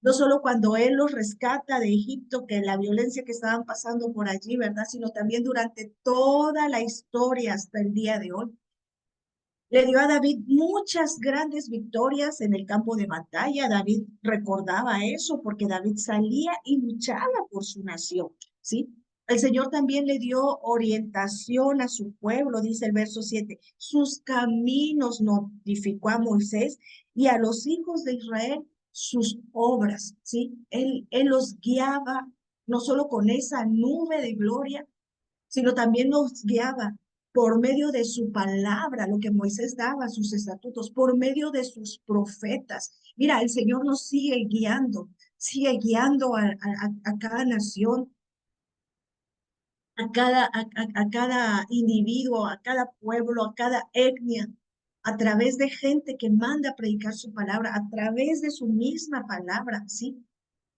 No solo cuando Él los rescata de Egipto, que la violencia que estaban pasando por allí, ¿verdad? Sino también durante toda la historia hasta el día de hoy. Le dio a David muchas grandes victorias en el campo de batalla. David recordaba eso porque David salía y luchaba por su nación, ¿sí? El Señor también le dio orientación a su pueblo, dice el verso 7. Sus caminos notificó a Moisés y a los hijos de Israel sus obras, ¿sí? Él los guiaba no solo con esa nube de gloria, sino también nos guiaba por medio de su palabra, lo que Moisés daba, sus estatutos, por medio de sus profetas. Mira, el Señor nos sigue guiando a cada nación, a cada individuo, a cada pueblo, a cada etnia, a través de gente que manda a predicar su palabra, a través de su misma palabra, ¿sí?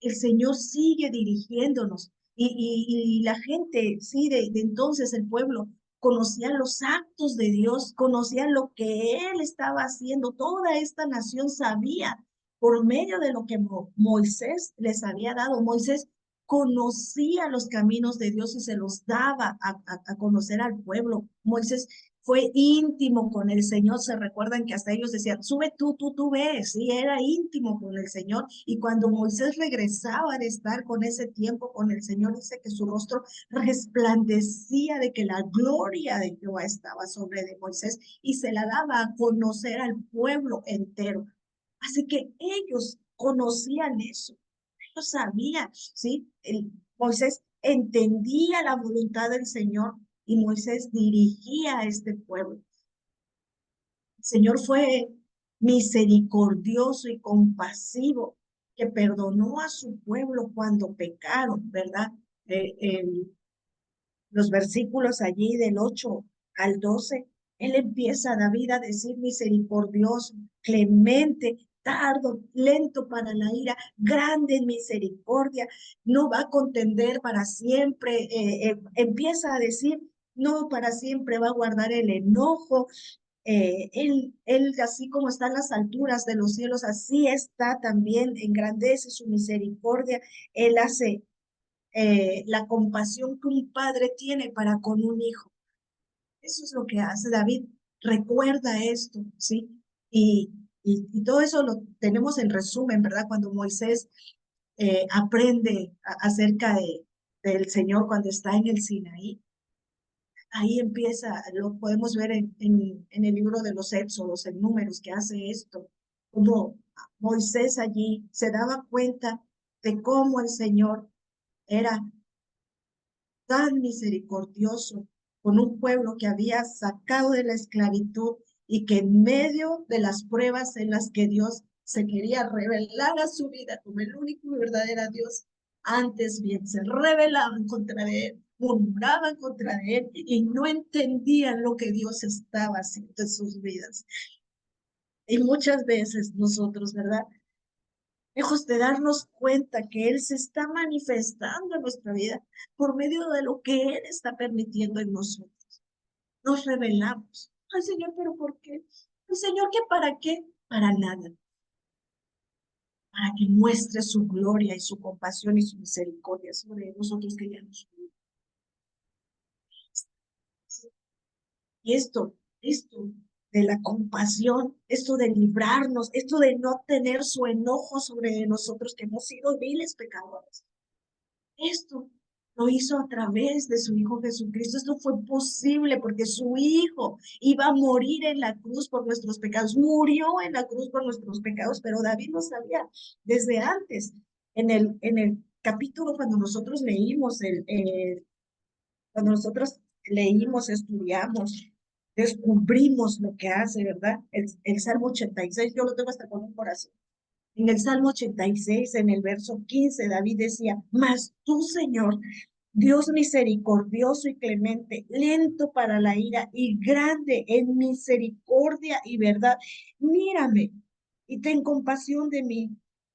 El Señor sigue dirigiéndonos y la gente, sí, de entonces el pueblo conocía los actos de Dios, conocía lo que Él estaba haciendo, toda esta nación sabía por medio de lo que Moisés les había dado. Moisés conocía los caminos de Dios y se los daba a conocer al pueblo. Moisés fue íntimo con el Señor. Se recuerdan que hasta ellos decían, sube tú ves, y era íntimo con el Señor. Y cuando Moisés regresaba de estar con ese tiempo con el Señor, dice que su rostro resplandecía de que la gloria de Jehová estaba sobre de Moisés y se la daba a conocer al pueblo entero. Así que ellos conocían eso, ellos sabían, ¿sí? Moisés entendía la voluntad del Señor y Moisés dirigía a este pueblo. El Señor fue misericordioso y compasivo, que perdonó a su pueblo cuando pecaron, ¿verdad? Los versículos allí del 8 al 12, él empieza, David, a decir misericordioso, clemente, tardo, lento para la ira, grande en misericordia, no va a contender para siempre, empieza a decir, no para siempre va a guardar el enojo. Él, así como está en las alturas de los cielos, así está también, engrandece su misericordia. Él hace la compasión que un padre tiene para con un hijo. Eso es lo que hace David. Recuerda esto, ¿sí? Y todo eso lo tenemos en resumen, ¿verdad? Cuando Moisés aprende acerca del Señor cuando está en el Sinaí. Ahí empieza, lo podemos ver en el libro de los Éxodos, en Números, que hace esto. Como Moisés allí se daba cuenta de cómo el Señor era tan misericordioso con un pueblo que había sacado de la esclavitud y que en medio de las pruebas en las que Dios se quería revelar a su vida como el único y verdadero Dios. Antes bien, se rebelaban contra él, murmuraban contra él y no entendían lo que Dios estaba haciendo en sus vidas. Y muchas veces nosotros, ¿verdad? Lejos de darnos cuenta que Él se está manifestando en nuestra vida por medio de lo que Él está permitiendo en nosotros. Nos rebelamos. Ay, Señor, ¿pero por qué? Ay, Señor, ¿qué para qué? Para nada. Para que muestre su gloria y su compasión y su misericordia sobre nosotros que ya nos unimos. Y esto de la compasión, esto de librarnos, esto de no tener su enojo sobre nosotros que hemos sido viles pecadores. Esto lo hizo a través de su Hijo Jesucristo. Esto fue posible porque su Hijo iba a morir en la cruz por nuestros pecados. Murió en la cruz por nuestros pecados, pero David lo sabía desde antes. En el capítulo, cuando nosotros leímos, estudiamos, descubrimos lo que hace, ¿verdad? El Salmo 86, yo lo tengo hasta con un corazón. En el Salmo 86, en el verso 15, David decía, mas tú, Señor, Dios misericordioso y clemente, lento para la ira y grande en misericordia y verdad, mírame y ten compasión de mí,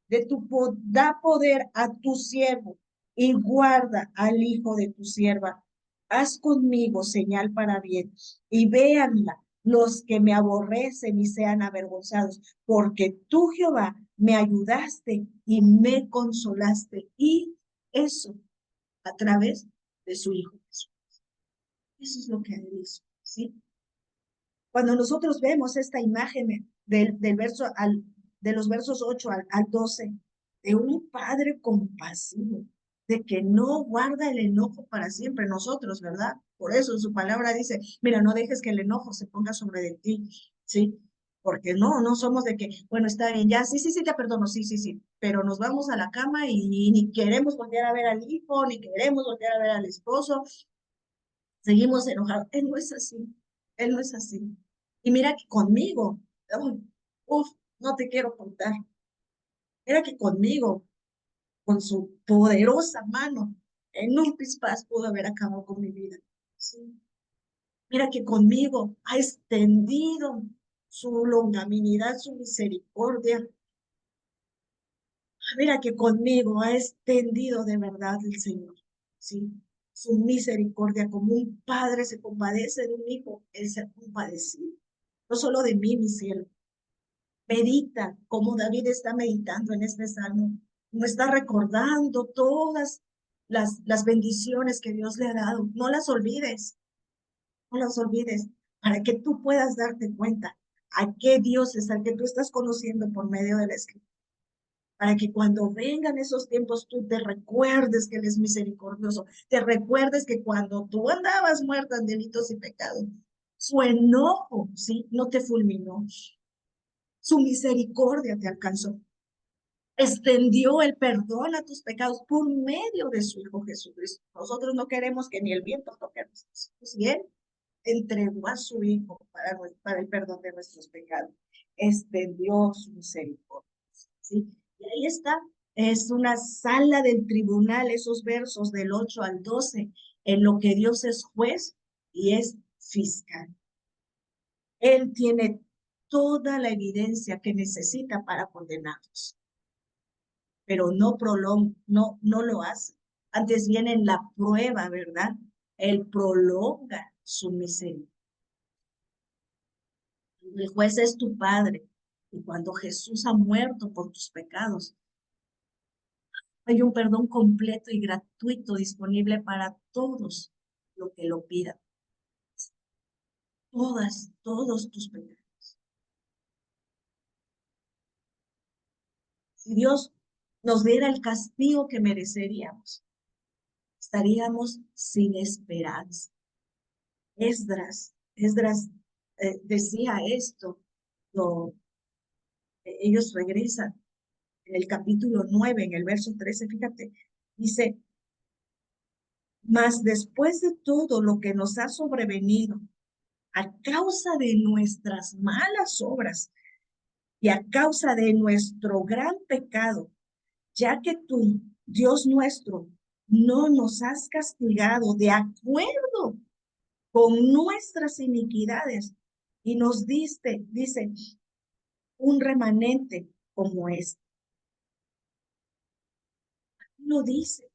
da poder a tu siervo y guarda al hijo de tu sierva. Haz conmigo señal para bien y véanla los que me aborrecen y sean avergonzados, porque tú, Jehová, me ayudaste y me consolaste. Y eso a través de su Hijo Jesús. Eso es lo que él hizo, ¿sí? Cuando nosotros vemos esta imagen de los versos 8 al 12, de un Padre compasivo, de que no guarda el enojo para siempre, nosotros, ¿verdad? Por eso su palabra dice, mira, no dejes que el enojo se ponga sobre de ti, ¿sí? Porque no somos de que, bueno, está bien, ya, sí, te perdono, sí, pero nos vamos a la cama y ni queremos volver a ver al hijo, ni queremos volver a ver al esposo, seguimos enojados. Él no es así, él no es así. Y mira que conmigo, no te quiero contar, mira que conmigo, con su poderosa mano, en un pispás pudo haber acabado con mi vida. Sí. Mira que conmigo ha extendido su longanimidad, su misericordia. Mira que conmigo ha extendido de verdad el Señor, ¿sí? Su misericordia, como un padre se compadece de un hijo, Él se ha compadecido. No solo de mí, mi cielo. Medita, como David está meditando en este salmo, como está recordando todas las bendiciones que Dios le ha dado. No las olvides, para que tú puedas darte cuenta a qué Dios es al que tú estás conociendo por medio de la Escritura. Para que cuando vengan esos tiempos tú te recuerdes que Él es misericordioso, te recuerdes que cuando tú andabas muerta en delitos y pecados, su enojo, ¿sí? No te fulminó, su misericordia te alcanzó, extendió el perdón a tus pecados por medio de su Hijo Jesucristo. Nosotros no queremos que ni el viento toque a nosotros, y Él entregó a su Hijo para el perdón de nuestros pecados, extendió su misericordia, ¿sí? Y ahí está, es una sala del tribunal, esos versos del 8 al 12, en lo que Dios es juez y es fiscal. Él tiene toda la evidencia que necesita para condenarnos, pero no lo hace. Antes viene la prueba, ¿verdad? Él prolonga su misericordia. El juez es tu Padre, y cuando Jesús ha muerto por tus pecados, hay un perdón completo y gratuito disponible para todos los que lo pidan. Todos tus pecados. Si Dios nos diera el castigo que mereceríamos, estaríamos sin esperanza. Esdras decía esto, ellos regresan en el capítulo 9, en el verso 13, fíjate, dice, mas después de todo lo que nos ha sobrevenido, a causa de nuestras malas obras y a causa de nuestro gran pecado, ya que tú, Dios nuestro, no nos has castigado de acuerdo con nuestras iniquidades y nos diste, dice, un remanente como este. Lo dice,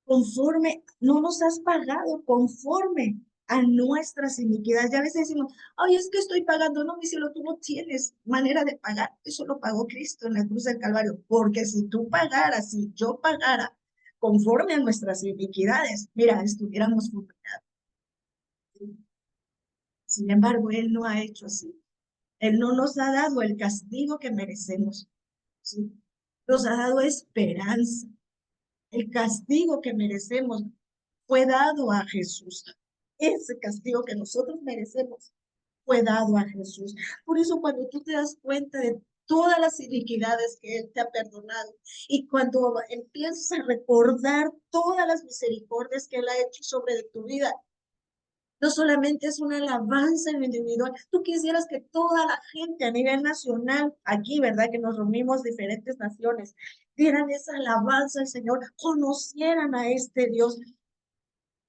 conforme, no nos has pagado conforme a nuestras iniquidades. Ya a veces decimos, ay, es que estoy pagando. No, mi cielo, tú no tienes manera de pagar. Eso lo pagó Cristo en la cruz del Calvario. Porque si tú pagaras, si yo pagara conforme a nuestras iniquidades, mira, estuviéramos condenados. Sin embargo, Él no ha hecho así. Él no nos ha dado el castigo que merecemos, ¿sí? Nos ha dado esperanza. El castigo que merecemos fue dado a Jesús. Ese castigo que nosotros merecemos fue dado a Jesús. Por eso cuando tú te das cuenta de todas las iniquidades que Él te ha perdonado y cuando empiezas a recordar todas las misericordias que Él ha hecho sobre tu vida, no solamente es una alabanza en lo individual, tú quisieras que toda la gente a nivel nacional, aquí, ¿verdad? Que nos reunimos diferentes naciones, dieran esa alabanza al Señor, conocieran a este Dios.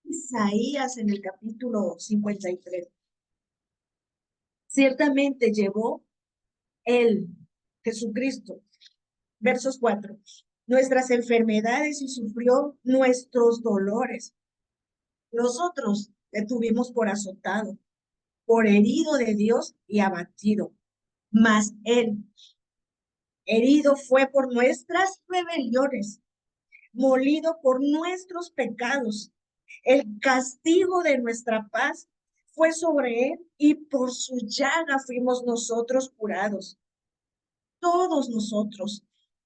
Isaías en el capítulo 53. Ciertamente llevó él, Jesucristo, versos 4, nuestras enfermedades y sufrió nuestros dolores. Nosotros le tuvimos por azotado, por herido de Dios y abatido. Mas él, herido fue por nuestras rebeliones, molido por nuestros pecados. El castigo de nuestra paz fue sobre él y por su llaga fuimos nosotros curados. Todos nosotros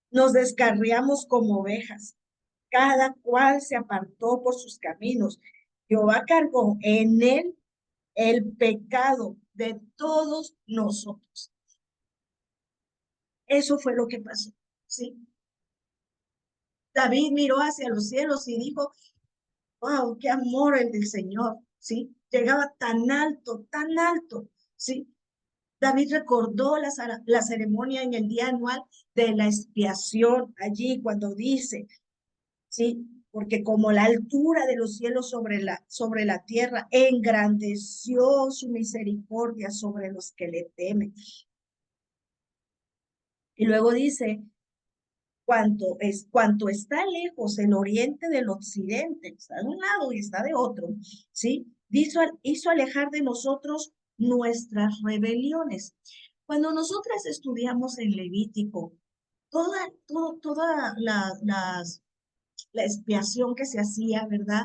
nos descarriamos como ovejas, cada cual se apartó por sus caminos. Jehová cargó en él el pecado de todos nosotros. Eso fue lo que pasó, ¿sí? David miró hacia los cielos y dijo, wow, qué amor el del Señor, ¿sí? Llegaba tan alto, ¿sí? David recordó la ceremonia en el día anual de la expiación, allí cuando dice, ¿sí? Porque como la altura de los cielos sobre la tierra, engrandeció su misericordia sobre los que le temen. Y luego dice, cuanto está lejos el oriente del occidente, está de un lado y está de otro, ¿sí? Hizo alejar de nosotros nuestras rebeliones. Cuando nosotras estudiamos en Levítico, toda la expiación que se hacía, ¿verdad?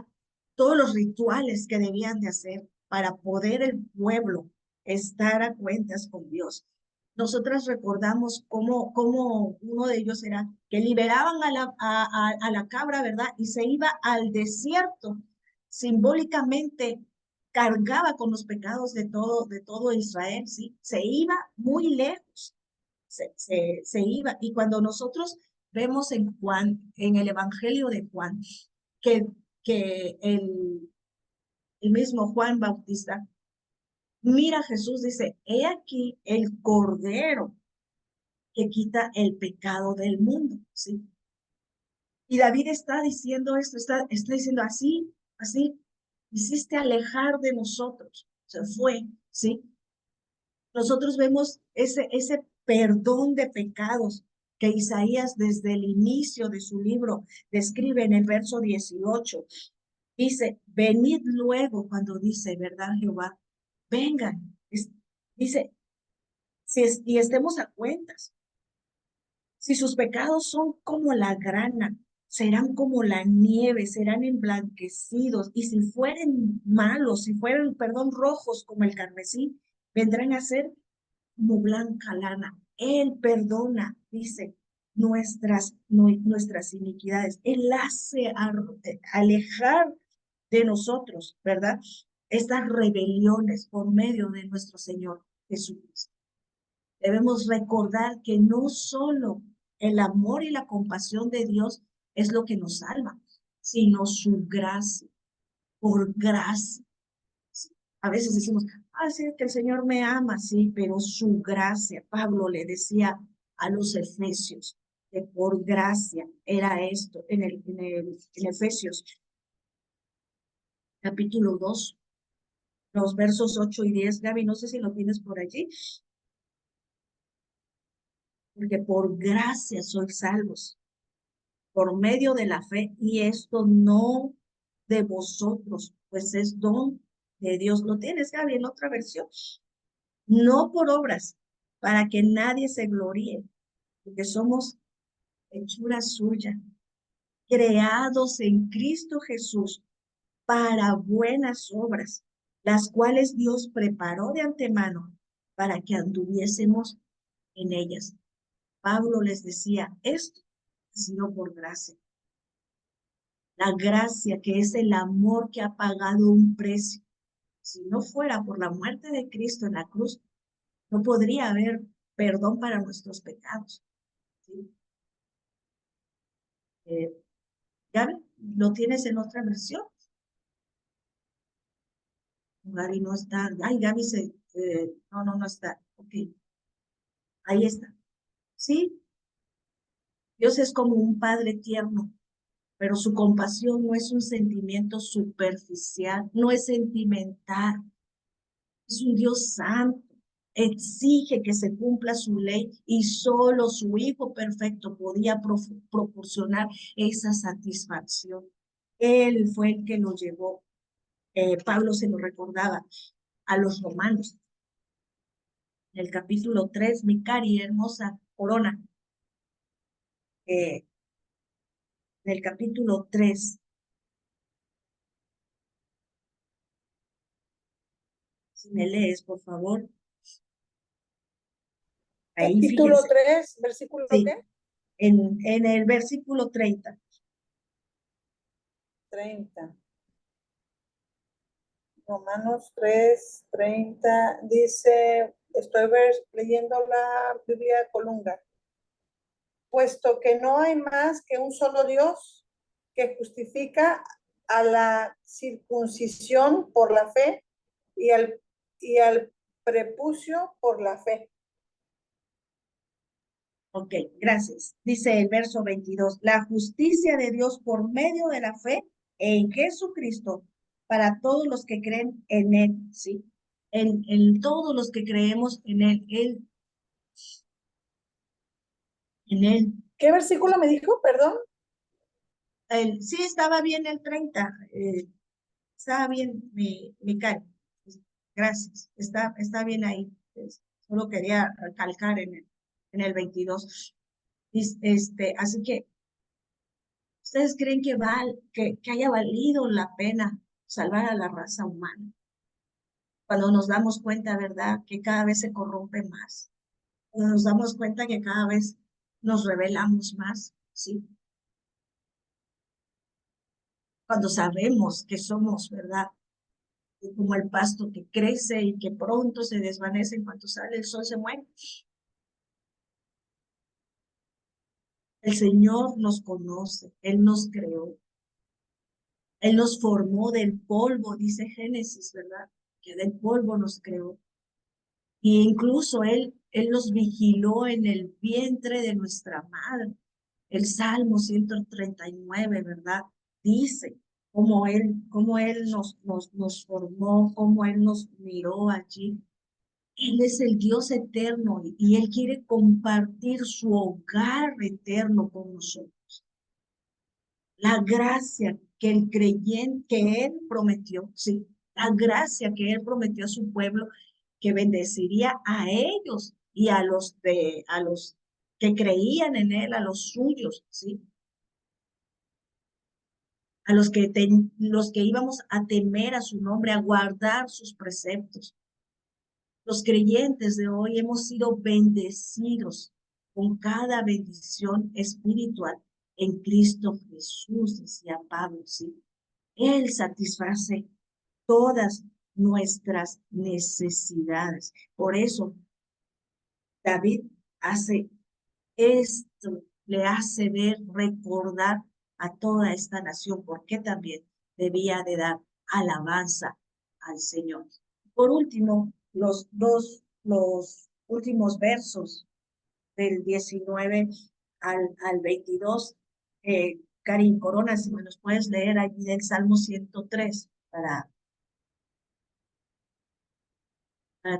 Todos los rituales que debían de hacer para poder el pueblo estar a cuentas con Dios. Nosotras recordamos cómo uno de ellos era que liberaban a la cabra, ¿verdad? Y se iba al desierto, simbólicamente cargaba con los pecados de todo Israel, ¿sí? Se iba muy lejos, se iba. Y cuando nosotros vemos en Juan, en el Evangelio de Juan, que el mismo Juan Bautista mira a Jesús, dice, he aquí el Cordero que quita el pecado del mundo, ¿sí? Y David está diciendo esto, está diciendo así, hiciste alejar de nosotros, se fue, ¿sí? Nosotros vemos ese perdón de pecados que Isaías desde el inicio de su libro describe en el verso 18. Dice, venid luego cuando dice, ¿verdad, Jehová? Vengan. Dice, y estemos a cuentas. Si sus pecados son como la grana, serán como la nieve, serán emblanquecidos. Y si fueren malos, si fueren, perdón, rojos como el carmesí, vendrán a ser como blanca lana. Él perdona, dice, nuestras iniquidades. Él hace alejar de nosotros, ¿verdad? Estas rebeliones por medio de nuestro Señor Jesucristo. Debemos recordar que no solo el amor y la compasión de Dios es lo que nos salva, sino su gracia, por gracia. A veces decimos, sí, que el Señor me ama, sí, pero su gracia, Pablo le decía a los efesios, que por gracia era esto, en Efesios capítulo 2, los versos 8 y 10. Gaby, no sé si lo tienes por allí, porque por gracia sois salvos, por medio de la fe, y esto no de vosotros, pues es don de Dios. ¿Lo tienes, Gaby, en otra versión? No por obras, para que nadie se gloríe, porque somos hechura suya, creados en Cristo Jesús para buenas obras, las cuales Dios preparó de antemano para que anduviésemos en ellas. Pablo les decía, esto ha sido por gracia. La gracia, que es el amor que ha pagado un precio. Si no fuera por la muerte de Cristo en la cruz, no podría haber perdón para nuestros pecados. ¿Sí? Gaby, ¿lo tienes en otra versión? Gaby no está. Ay, Gaby no está. Ok, ahí está. Sí, Dios es como un padre tierno, pero su compasión no es un sentimiento superficial, no es sentimental, es un Dios santo. Exige que se cumpla su ley y solo su Hijo perfecto podía proporcionar esa satisfacción. Él fue el que lo llevó. Pablo se lo recordaba a los romanos. En el capítulo 3, mi cari hermosa corona. En el capítulo 3, si me lees, por favor. Ahí Capítulo fíjense. 3, versículo Sí, ¿qué? en el versículo 30. 30. Romanos 3, 30 dice, estoy leyendo la Biblia Colunga. Puesto que no hay más que un solo Dios que justifica a la circuncisión por la fe y al prepucio por la fe. Ok, gracias. Dice el verso 22, la justicia de Dios por medio de la fe en Jesucristo para todos los que creen en Él, ¿sí? En todos los que creemos en Él. ¿Qué versículo me dijo? Perdón. Sí, estaba bien el 30, estaba bien, mi cari. Gracias, está bien ahí. Solo quería recalcar en el 22. Así que, ¿ustedes creen que haya valido la pena salvar a la raza humana? Cuando nos damos cuenta, ¿verdad?, que cada vez se corrompe más. Cuando nos damos cuenta que cada vez nos rebelamos más, ¿sí? Cuando sabemos que somos, ¿verdad?, como el pasto que crece y que pronto se desvanece en cuanto sale el sol, se muere. El Señor nos conoce, Él nos creó, Él nos formó del polvo, dice Génesis, ¿verdad?, que del polvo nos creó. Y incluso Él nos vigiló en el vientre de nuestra madre. El Salmo 139, ¿verdad?, dice cómo Él nos formó, cómo Él nos miró allí. Él es el Dios eterno y Él quiere compartir su hogar eterno con nosotros. La gracia que el creyente, que Él prometió, sí, la gracia que Él prometió a su pueblo, que bendeciría a ellos y a los que creían en Él, a los suyos, sí, a los que íbamos a temer a su nombre, a guardar sus preceptos. Los creyentes de hoy hemos sido bendecidos con cada bendición espiritual en Cristo Jesús, decía Pablo, ¿sí? Él satisface todas nuestras necesidades. Por eso, David hace esto, le hace ver, recordar a toda esta nación, porque también debía de dar alabanza al Señor. Por último, los últimos versos del 19 al 22. Karin Corona, si me los puedes leer allí del Salmo 103 para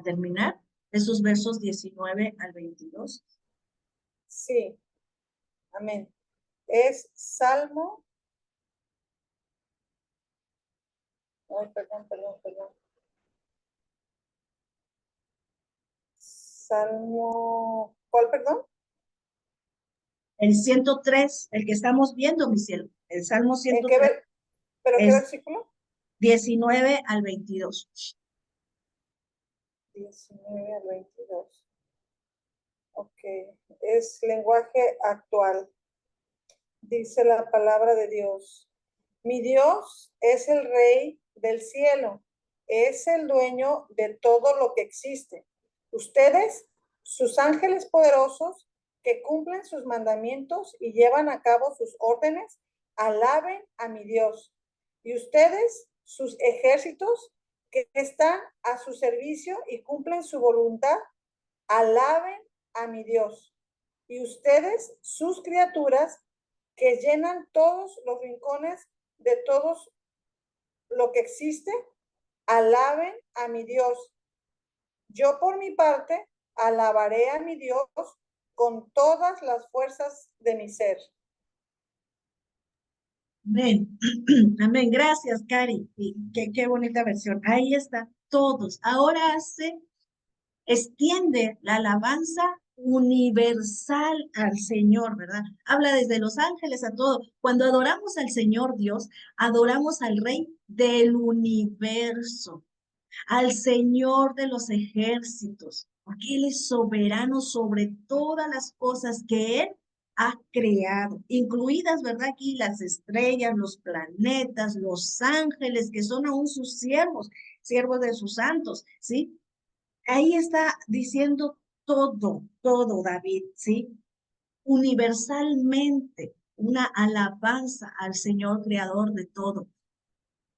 terminar, esos versos 19 al 22. Sí, amén. Es Salmo. Ay, perdón. Salmo, ¿cuál, perdón? El 103, el que estamos viendo, mi cielo. El Salmo ¿En 103 pero qué es versículo? 19 al 22. 19 al 22. Ok, es lenguaje actual. Dice la palabra de Dios. Mi Dios es el Rey del cielo, es el dueño de todo lo que existe. Ustedes, sus ángeles poderosos, que cumplen sus mandamientos y llevan a cabo sus órdenes, alaben a mi Dios. Y ustedes, sus ejércitos, que están a su servicio y cumplen su voluntad, alaben a mi Dios. Y ustedes, sus criaturas, que llenan todos los rincones de todos lo que existe, alaben a mi Dios. Yo por mi parte alabaré a mi Dios con todas las fuerzas de mi ser. Amén. Amén. Gracias, Cari. Y qué bonita versión. Ahí está, todos. Ahora extiende la alabanza universal al Señor, ¿verdad? Habla desde los ángeles a todo. Cuando adoramos al Señor Dios, adoramos al Rey del universo, al Señor de los ejércitos, porque Él es soberano sobre todas las cosas que Él ha creado, incluidas, ¿verdad? Aquí las estrellas, los planetas, los ángeles, que son aún sus siervos, siervos de sus santos, ¿sí? Ahí está diciendo todo David, ¿sí? Universalmente, una alabanza al Señor creador de todo.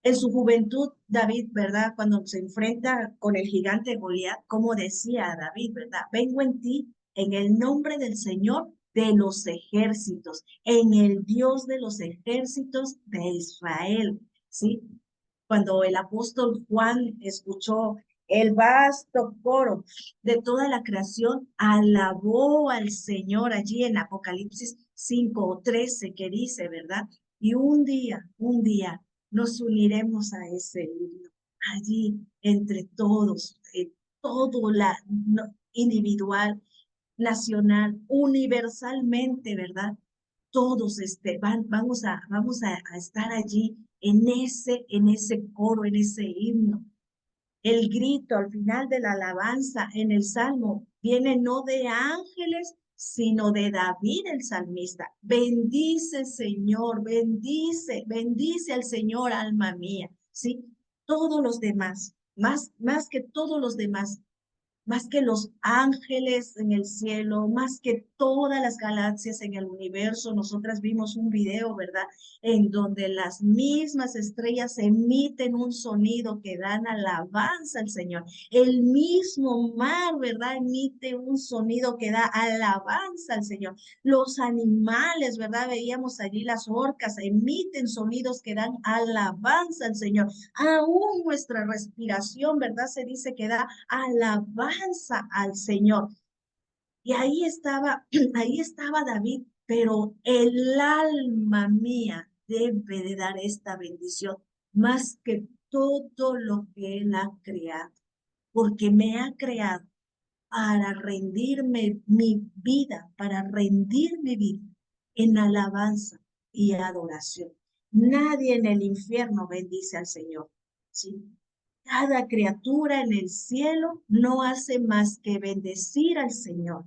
En su juventud, David, ¿verdad? Cuando se enfrenta con el gigante Goliat, como decía David, ¿verdad? Vengo en ti en el nombre del Señor de los ejércitos, en el Dios de los ejércitos de Israel, ¿sí? Cuando el apóstol Juan escuchó el vasto coro de toda la creación, alabó al Señor allí en Apocalipsis 5:13, que dice, ¿verdad? Y un día, nos uniremos a ese himno, allí entre todos, todo individual, nacional, universalmente, ¿verdad? Todos vamos a estar allí en ese coro, en ese himno. El grito al final de la alabanza en el Salmo viene no de ángeles, sino de David el salmista. Bendice, Señor, bendice al Señor, alma mía. ¿Sí? Todos los demás, más que todos los demás, más que los ángeles en el cielo, más que todas las galaxias en el universo. Nosotras vimos un video, ¿verdad? En donde las mismas estrellas emiten un sonido que dan alabanza al Señor. El mismo mar, ¿verdad? Emite un sonido que da alabanza al Señor. Los animales, ¿verdad? Veíamos allí las orcas, emiten sonidos que dan alabanza al Señor. Aún nuestra respiración, ¿verdad? Se dice que da alabanza al Señor. Y ahí estaba David, pero el alma mía debe de dar esta bendición más que todo lo que Él ha creado, porque me ha creado para rendirme mi vida, para rendir mi vida en alabanza y adoración. Nadie en el infierno bendice al Señor, ¿sí? Cada criatura en el cielo no hace más que bendecir al Señor.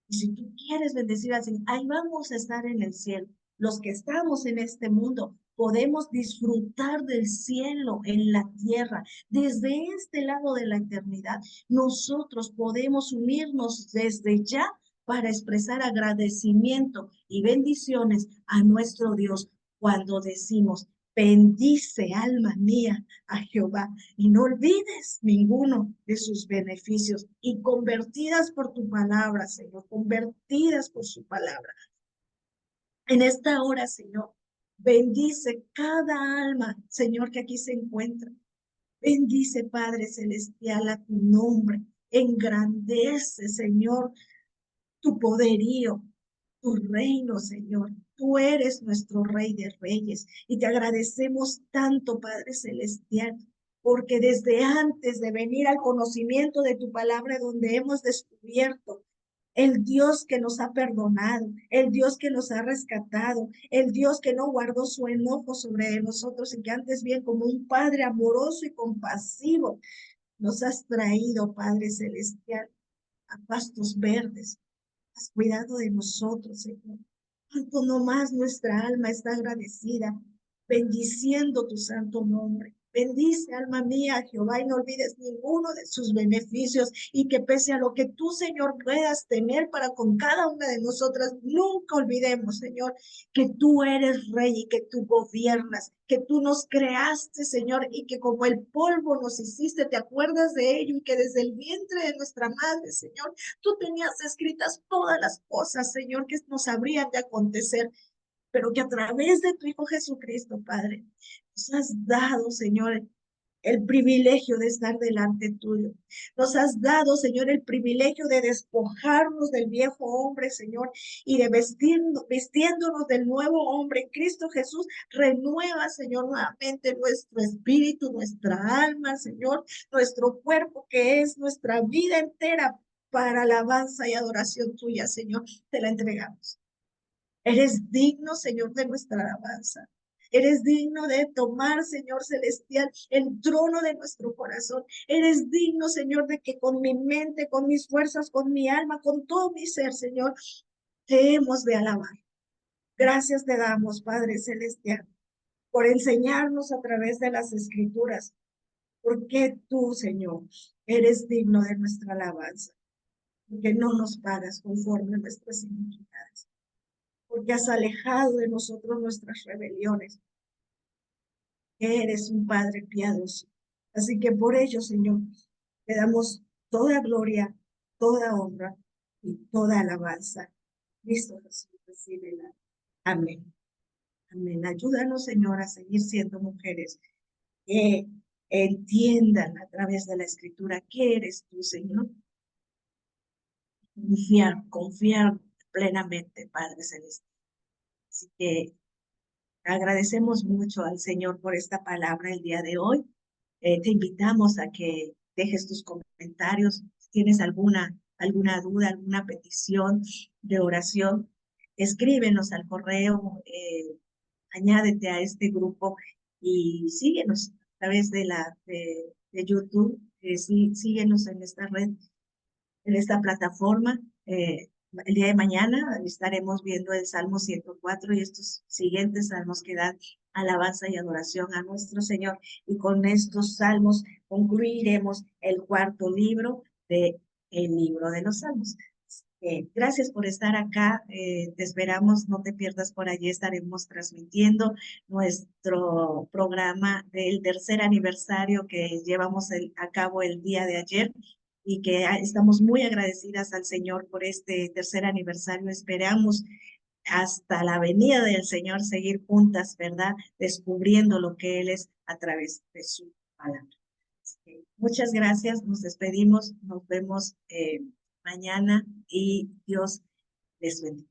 Y si tú quieres bendecir al Señor, ahí vamos a estar en el cielo. Los que estamos en este mundo podemos disfrutar del cielo en la tierra. Desde este lado de la eternidad, nosotros podemos unirnos desde ya para expresar agradecimiento y bendiciones a nuestro Dios cuando decimos, Bendice, alma mía, a Jehová, y no olvides ninguno de sus beneficios, y convertidas por tu palabra, Señor, convertidas por su palabra. En esta hora, Señor, bendice cada alma, Señor, que aquí se encuentra. Bendice, Padre Celestial, a tu nombre. Engrandece, Señor, tu poderío, tu reino, Señor. Tú eres nuestro Rey de Reyes y te agradecemos tanto, Padre Celestial, porque desde antes de venir al conocimiento de tu palabra, donde hemos descubierto el Dios que nos ha perdonado, el Dios que nos ha rescatado, el Dios que no guardó su enojo sobre nosotros y que antes bien como un Padre amoroso y compasivo nos has traído, Padre Celestial, a pastos verdes. Has cuidado de nosotros, Señor. Cuanto nomás nuestra alma está agradecida, bendiciendo tu santo nombre. Bendice, alma mía, a Jehová, y no olvides ninguno de sus beneficios, y que pese a lo que tú, Señor, puedas tener para con cada una de nosotras, nunca olvidemos, Señor, que tú eres Rey y que tú gobiernas, que tú nos creaste, Señor, y que como el polvo nos hiciste, te acuerdas de ello, y que desde el vientre de nuestra madre, Señor, tú tenías escritas todas las cosas, Señor, que nos habrían de acontecer, pero que a través de tu Hijo Jesucristo, Padre, nos has dado, Señor, el privilegio de estar delante tuyo. Nos has dado, Señor, el privilegio de despojarnos del viejo hombre, Señor, y de vistiéndonos del nuevo hombre. Cristo Jesús renueva, Señor, nuevamente nuestro espíritu, nuestra alma, Señor, nuestro cuerpo, que es nuestra vida entera para alabanza y adoración tuya, Señor. Te la entregamos. Eres digno, Señor, de nuestra alabanza. Eres digno de tomar, Señor celestial, el trono de nuestro corazón. Eres digno, Señor, de que con mi mente, con mis fuerzas, con mi alma, con todo mi ser, Señor, te hemos de alabar. Gracias te damos, Padre celestial, por enseñarnos a través de las Escrituras, porque tú, Señor, eres digno de nuestra alabanza, porque no nos pagas conforme a nuestras iniquidades, porque has alejado de nosotros nuestras rebeliones. Eres un Padre piadoso. Así que por ello, Señor, te damos toda gloria, toda honra y toda alabanza. Cristo Jesús, recíbela. Amén. Amén. Ayúdanos, Señor, a seguir siendo mujeres que entiendan a través de la Escritura qué eres tú, Señor. Confiar plenamente, Padre Celestial. Así que agradecemos mucho al Señor por esta palabra el día de hoy. Te invitamos a que dejes tus comentarios. Si tienes alguna duda, alguna petición de oración, escríbenos al correo, añádete a este grupo y síguenos a través de YouTube. Síguenos en esta red, en esta plataforma. El día de mañana estaremos viendo el Salmo 104 y estos siguientes salmos que dan alabanza y adoración a nuestro Señor. Y con estos salmos concluiremos el cuarto libro del libro de los Salmos. Gracias por estar acá. Te esperamos, no te pierdas por allí. Estaremos transmitiendo nuestro programa del tercer aniversario que llevamos a cabo el día de ayer y que estamos muy agradecidas al Señor por este tercer aniversario. Esperamos hasta la venida del Señor seguir juntas, ¿verdad? Descubriendo lo que Él es a través de su palabra. Así que muchas gracias, nos despedimos, nos vemos mañana y Dios les bendiga.